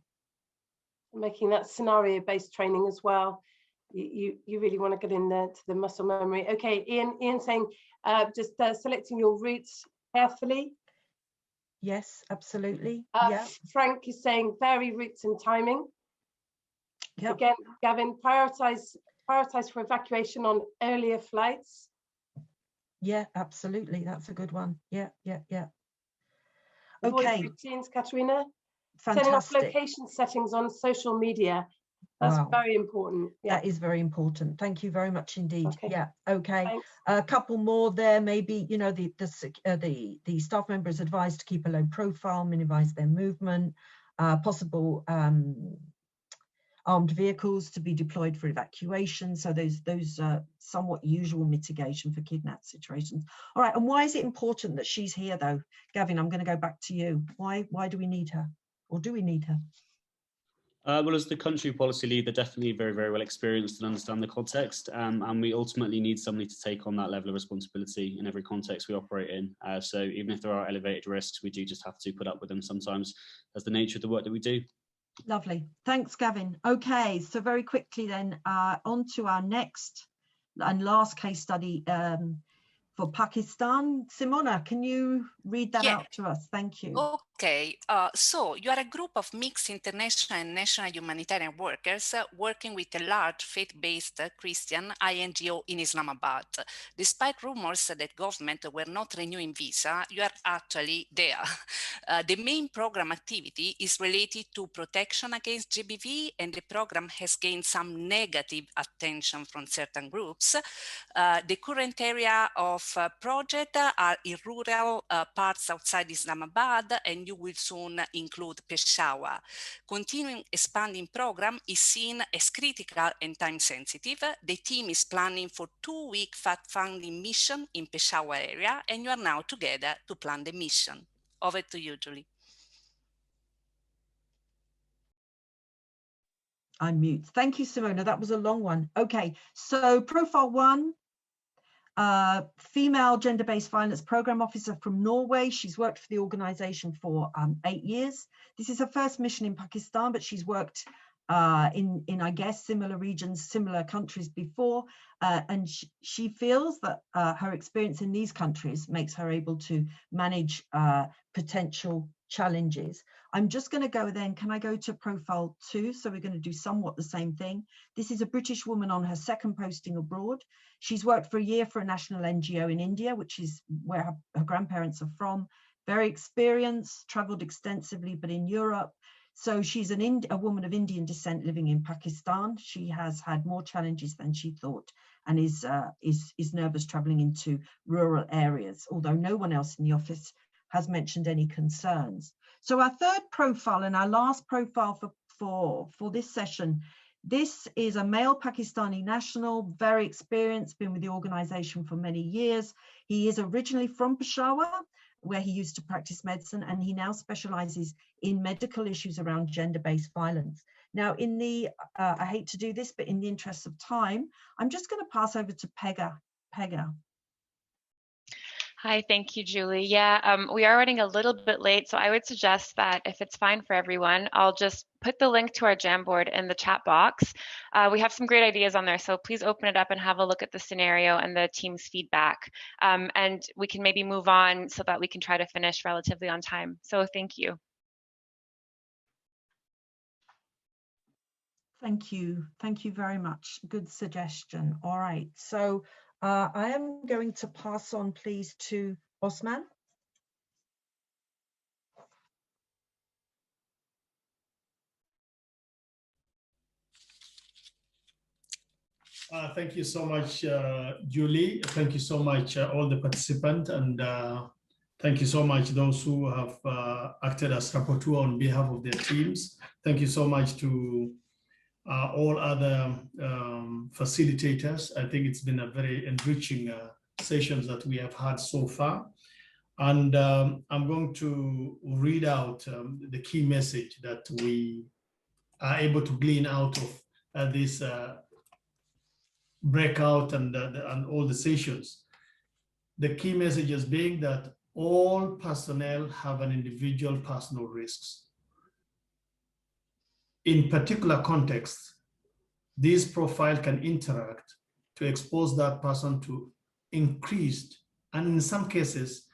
Making that scenario-based training as well. You really want to get in there to the muscle memory. Okay, Ian saying just selecting your routes carefully. Yes, absolutely. Yeah. Frank is saying vary routes and timing. Yep. Again, Gavin, prioritize for evacuation on earlier flights. Yeah, absolutely. That's a good one. Yeah. Avoid Okay. routines, Katerina. Fantastic. Setting off location settings on social media. That's very important. Yeah. That is very important. Thank you very much indeed. Okay. Yeah. Okay. Thanks. A couple more there. Maybe the staff member is advised to keep a low profile, minimize their movement. Possible armed vehicles to be deployed for evacuation. So those somewhat usual mitigation for kidnap situations. All right, and why is it important that she's here though? Gavin, I'm going to go back to you. Why do we need her, or do we need her? Well, as the country policy lead, they're definitely very, very well experienced and understand the context. And we ultimately need somebody to take on that level of responsibility in every context we operate in. So even if there are elevated risks, we do just have to put up with them sometimes as the nature of the work that we do. Lovely. Thanks, Gavin. Okay, so very quickly then, on to our next and last case study for Pakistan. Simona, can you read that out to us? Thank you. Okay, so you are a group of mixed international and national humanitarian workers working with a large faith-based Christian INGO in Islamabad. Despite rumors that government were not renewing visa, you are actually there. The main program activity is related to protection against GBV, and the program has gained some negative attention from certain groups. The current area of project are in rural parts outside Islamabad, and you will soon include Peshawar. Continuing expanding program is seen as critical and time sensitive. The team is planning for 2-week fact-finding mission in Peshawar area, and you are now together to plan the mission. Over to you, Julie. I'm mute. Thank you, Simona. That was a long one. Okay, so profile 1. Female gender-based violence program officer from Norway. She's worked for the organization for 8 years. This is her first mission in Pakistan, but she's worked in I guess similar regions, similar countries before, and she feels that her experience in these countries makes her able to manage potential challenges. I'm just going to go then, can I go to profile 2? So we're going to do somewhat the same thing. This is a British woman on her second posting abroad. She's worked for a year for a national NGO in India, which is where her grandparents are from. Very experienced, traveled extensively, but in Europe. So she's a woman of Indian descent living in Pakistan. She has had more challenges than she thought, and is nervous traveling into rural areas, although no one else in the office has mentioned any concerns. So our third profile and our last profile for this session, this is a male Pakistani national, very experienced, been with the organization for many years. He is originally from Peshawar, where he used to practice medicine, and he now specializes in medical issues around gender-based violence. Now, in the, I hate to do this, but in the interest of time, I'm just going to pass over to Pega. Pega. Hi, thank you, Julie. Yeah, we are running a little bit late, so I would suggest that if it's fine for everyone, I'll just put the link to our Jamboard in the chat box. We have some great ideas on there, so please open it up and have a look at the scenario and the team's feedback. And we can maybe move on so that we can try to finish relatively on time. So thank you. Thank you. Thank you very much. Good suggestion. All right. So I am going to pass on, please, to Osman. Thank you so much, Julie. Thank you so much, all the participants, and thank you so much those who have acted as rapporteur on behalf of their teams. Thank you so much to all other facilitators. I think it's been a very enriching sessions that we have had so far. And I'm going to read out the key message that we are able to glean out of this breakout and all the sessions. The key messages being that all personnel have an individual personal risks. In particular contexts, this profile can interact to expose that person to increased, and in some cases,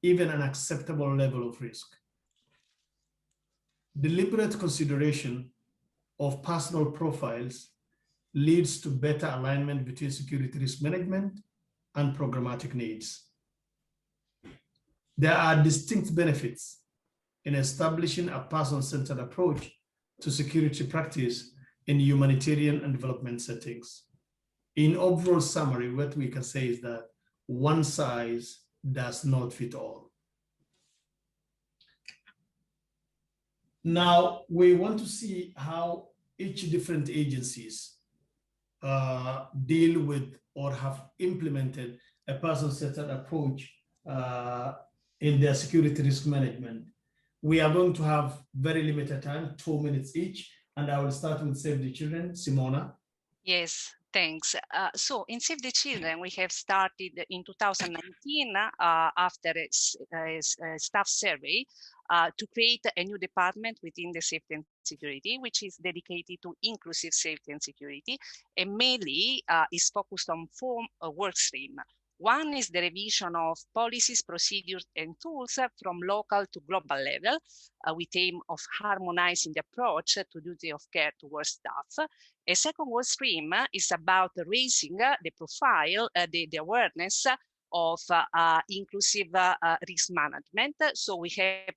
even an acceptable level of risk. Deliberate consideration of personal profiles leads to better alignment between security risk management and programmatic needs. There are distinct benefits in establishing a person-centered approach to security practice in humanitarian and development settings. In overall summary, what we can say is that one size does not fit all. Now, we want to see how each different agencies deal with or have implemented a person-centered approach in their security risk management. We are going to have very limited time, 2 minutes each, and I will start with Save the Children. Simona. Yes, thanks. So in Save the Children, we have started in 2019 after a staff survey to create a new department within the safety and security, which is dedicated to inclusive safety and security, and mainly is focused on 4 work streams. One is the revision of policies, procedures, and tools from local to global level, with aim of harmonizing the approach to duty of care towards staff. A second work stream is about raising the profile, the awareness of inclusive risk management. So we have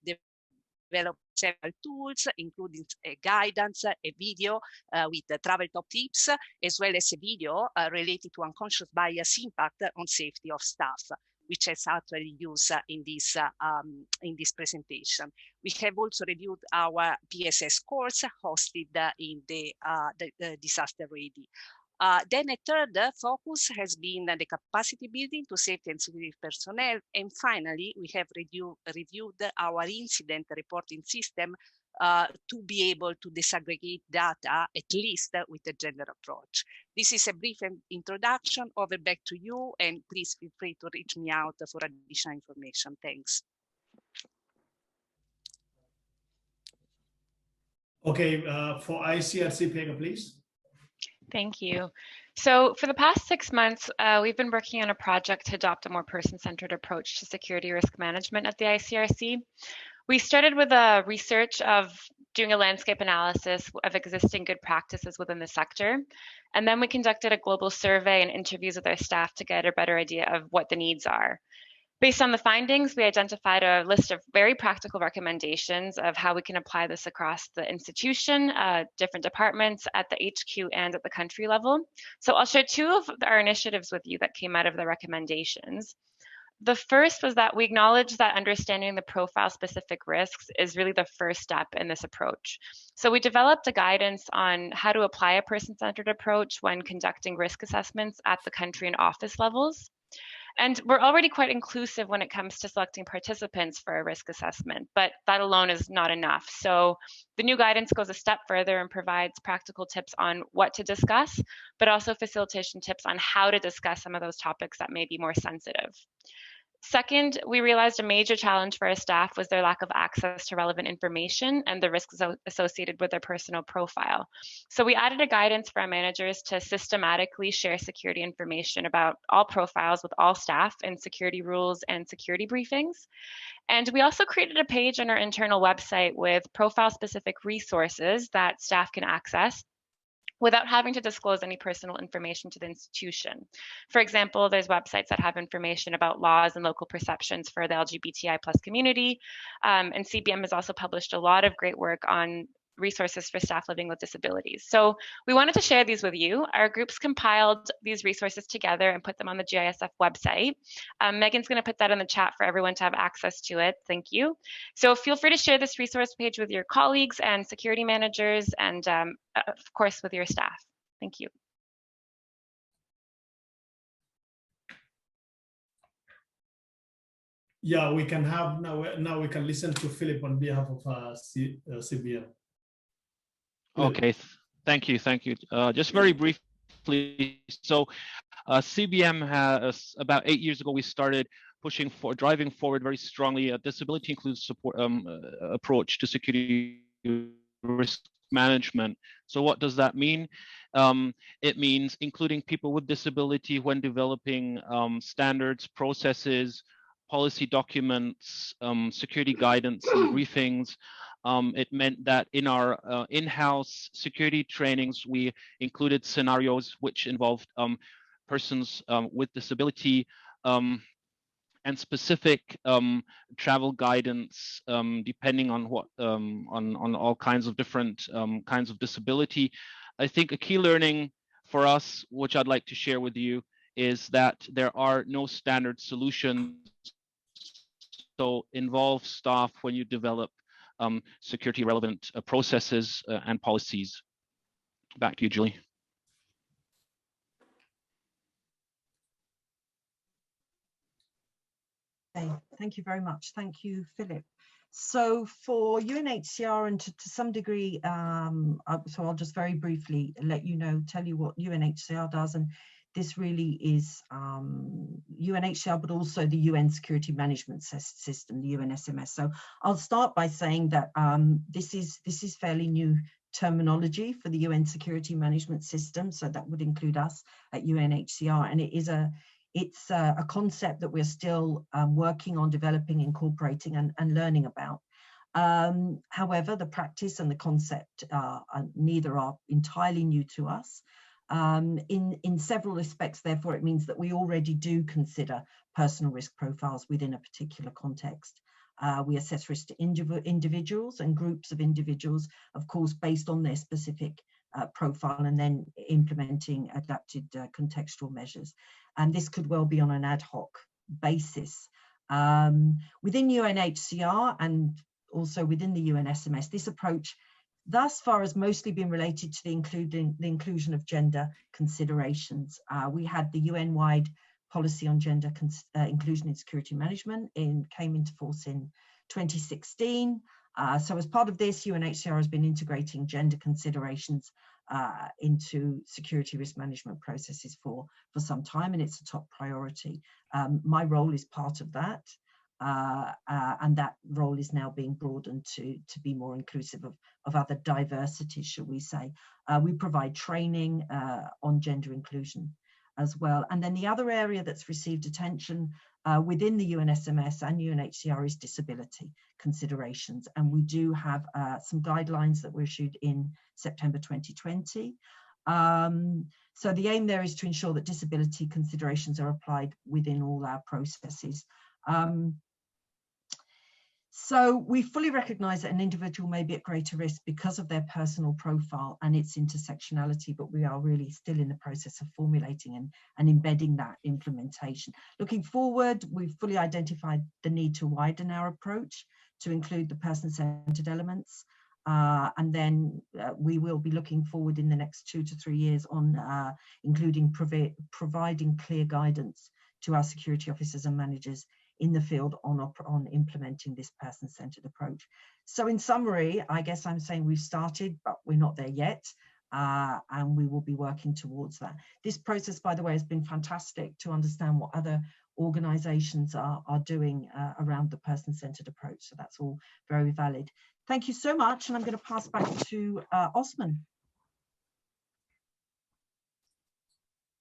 developed several tools, including a guidance, a video with the travel top tips, as well as a video related to unconscious bias impact on safety of staff, which is actually used in this presentation. We have also reviewed our PSS course hosted in the disaster ready. Then a third focus has been the capacity building to safety and security personnel. And finally, we have reviewed our incident reporting system to be able to disaggregate data, at least with a gender approach. This is a brief introduction. Over back to you, and please feel free to reach me out for additional information. Thanks. Okay, for ICRC, Pega, please. Thank you. So for the past 6 months, we've been working on a project to adopt a more person-centered approach to security risk management at the ICRC. We started with a research of doing a landscape analysis of existing good practices within the sector. And then we conducted a global survey and interviews with our staff to get a better idea of what the needs are. Based on the findings, we identified a list of very practical recommendations of how we can apply this across the institution, different departments at the HQ and at the country level. So I'll share 2 of our initiatives with you that came out of the recommendations. The first was that we acknowledge that understanding the profile-specific risks is really the first step in this approach. So we developed a guidance on how to apply a person-centered approach when conducting risk assessments at the country and office levels. And we're already quite inclusive when it comes to selecting participants for a risk assessment, but that alone is not enough. So the new guidance goes a step further and provides practical tips on what to discuss, but also facilitation tips on how to discuss some of those topics that may be more sensitive. Second, we realized a major challenge for our staff was their lack of access to relevant information and the risks associated with their personal profile. So we added a guidance for our managers to systematically share security information about all profiles with all staff in security rules and security briefings. And we also created a page on our internal website with profile-specific resources that staff can access without having to disclose any personal information to the institution. For example, there's websites that have information about laws and local perceptions for the LGBTI+ community. And CBM has also published a lot of great work on resources for staff living with disabilities. So we wanted to share these with you. Our groups compiled these resources together and put them on the GISF website. Megan's going to put that in the chat for everyone to have access to it. Thank you. So feel free to share this resource page with your colleagues and security managers and of course with your staff. Thank you. Yeah, we can have now we can listen to Philip on behalf of CBM. Okay, thank you. Just very briefly, so CBM has about 8 years ago, we started driving forward very strongly a disability inclusive support approach to security risk management. So what does that mean? It means including people with disability when developing standards, processes, policy documents, security guidance and briefings. It meant that in our in-house security trainings, we included scenarios which involved persons with disability and specific travel guidance depending on what on all kinds of different kinds of disability. I think a key learning for us, which I'd like to share with you, is that there are no standard solutions. So involve staff when you develop security relevant processes and policies. Back to you, Julie. Okay, thank you very much. Thank you, Philip. So for UNHCR and to some degree, so I'll just very briefly let you know, tell you what UNHCR does. And this really is UNHCR, but also the UN Security Management System, the UNSMS. So I'll start by saying that this is fairly new terminology for the UN Security Management System. So that would include us at UNHCR, and it's a concept that we're still working on developing, incorporating, and learning about. However, the practice and the concept neither are entirely new to us. In several respects, therefore, it means that we already do consider personal risk profiles within a particular context. We assess risk to individuals and groups of individuals, of course, based on their specific profile, and then implementing adapted contextual measures. And this could well be on an ad hoc basis. Within UNHCR and also within the UNSMS, this approach thus far has mostly been related to the inclusion of gender considerations. We had the UN-wide policy on gender inclusion in security management came into force in 2016. So as part of this, UNHCR has been integrating gender considerations into security risk management processes for some time, and it's a top priority. My role is part of that, and that role is now being broadened to be more inclusive of other diversities, shall we say. We provide training on gender inclusion as well. And then the other area that's received attention within the UNSMS and UNHCR is disability considerations. And we do have some guidelines that were issued in September 2020. So the aim there is to ensure that disability considerations are applied within all our processes. So we fully recognise that an individual may be at greater risk because of their personal profile and its intersectionality, but we are really still in the process of formulating and embedding that implementation. Looking forward, we've fully identified the need to widen our approach to include the person-centred elements. And then we will be looking forward in the next 2 to 3 years on including providing clear guidance to our security officers and managers in the field on implementing this person-centered approach. So in summary, I guess I'm saying we've started, but we're not there yet, and we will be working towards that. This process, by the way, has been fantastic to understand what other organizations are doing around the person-centered approach. So that's all very valid. Thank you so much, and I'm going to pass back to Osman.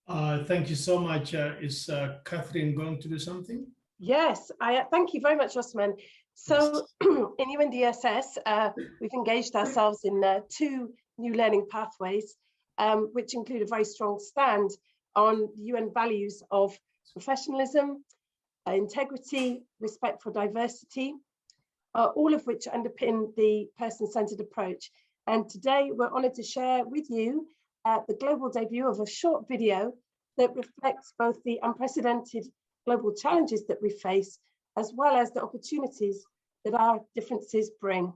Thank you so much. Is Catherine going to do something? Yes, thank you very much, Osman. So in UNDSS, we've engaged ourselves in 2 new learning pathways, which include a very strong stand on the UN values of professionalism, integrity, respect for diversity, all of which underpin the person-centered approach. And today we're honoured to share with you the global debut of a short video that reflects both the unprecedented global challenges that we face, as well as the opportunities that our differences bring.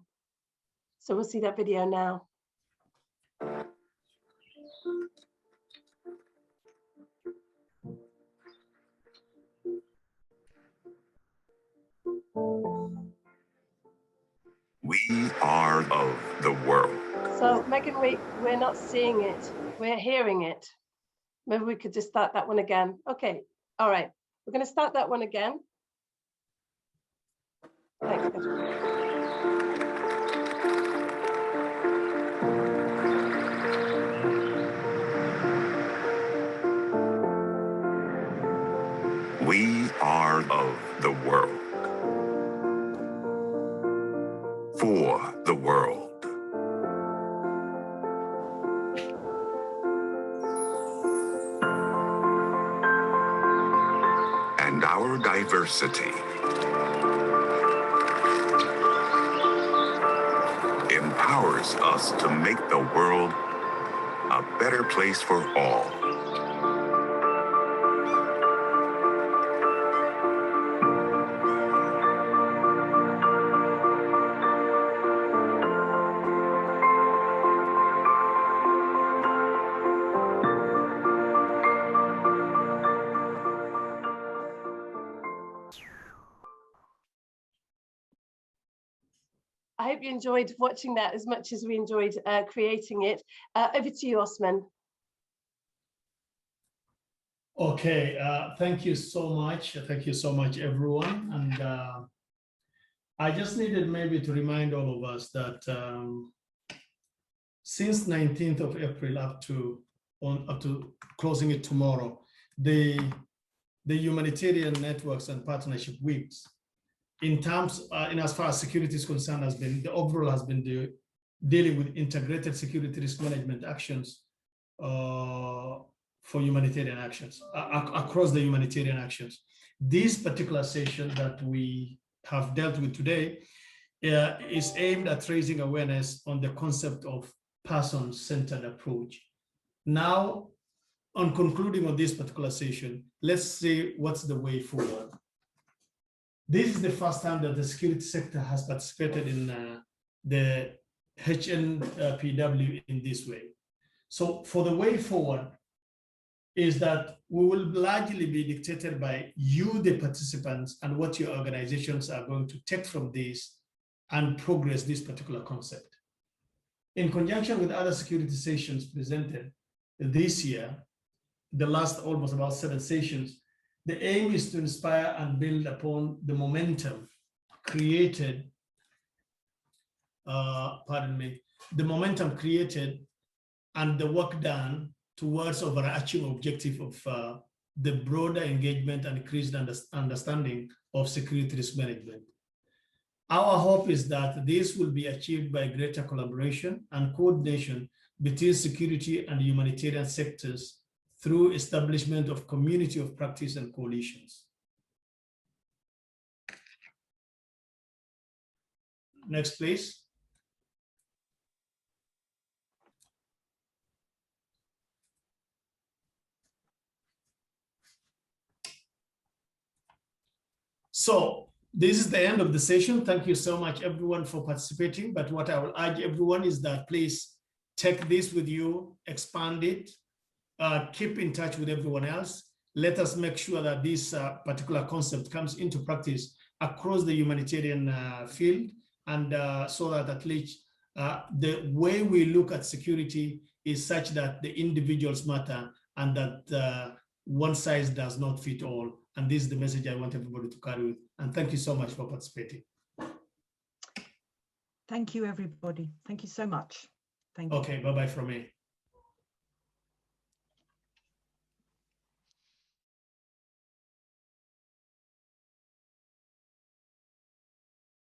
So we'll see that video now. We are of the world. So Megan, we're not seeing it, we're hearing it. Maybe we could just start that one again. Okay, all right. We're going to start that one again. Thanks, Catherine. We are of the world. For the world. And our diversity empowers us to make the world a better place for all. hope you enjoyed watching that as much as we enjoyed creating it. Over to you, Osman. Okay, thank you so much. Thank you so much, everyone. And I just needed maybe to remind all of us that since 19th of April up to closing it tomorrow, the humanitarian networks and partnership weeks, in terms, in as far as security is concerned, the overall has been dealing with integrated security risk management actions for humanitarian actions, across the humanitarian actions. This particular session that we have dealt with today is aimed at raising awareness on the concept of person-centered approach. Now, on concluding on this particular session, let's see what's the way forward. This is the first time that the security sector has participated in the HNPW in this way. So for the way forward is that we will largely be dictated by you, the participants, and what your organizations are going to take from this and progress this particular concept. In conjunction with other security sessions presented this year, the last almost about 7 sessions, the aim is to inspire and build upon the momentum created, the momentum created and the work done towards overarching objective of the broader engagement and increased understanding of security risk management. Our hope is that this will be achieved by greater collaboration and coordination between security and humanitarian sectors through establishment of community of practice and coalitions. Next, please. So this is the end of the session. Thank you so much, everyone, for participating. But what I will urge everyone is that please take this with you, expand it, keep in touch with everyone else. Let us make sure that this particular concept comes into practice across the humanitarian field, and so that at least the way we look at security is such that the individuals matter and that one size does not fit all. And this is the message I want everybody to carry with. And thank you so much for participating. Thank you, everybody. Thank you so much. Thank you. Okay, bye-bye from me.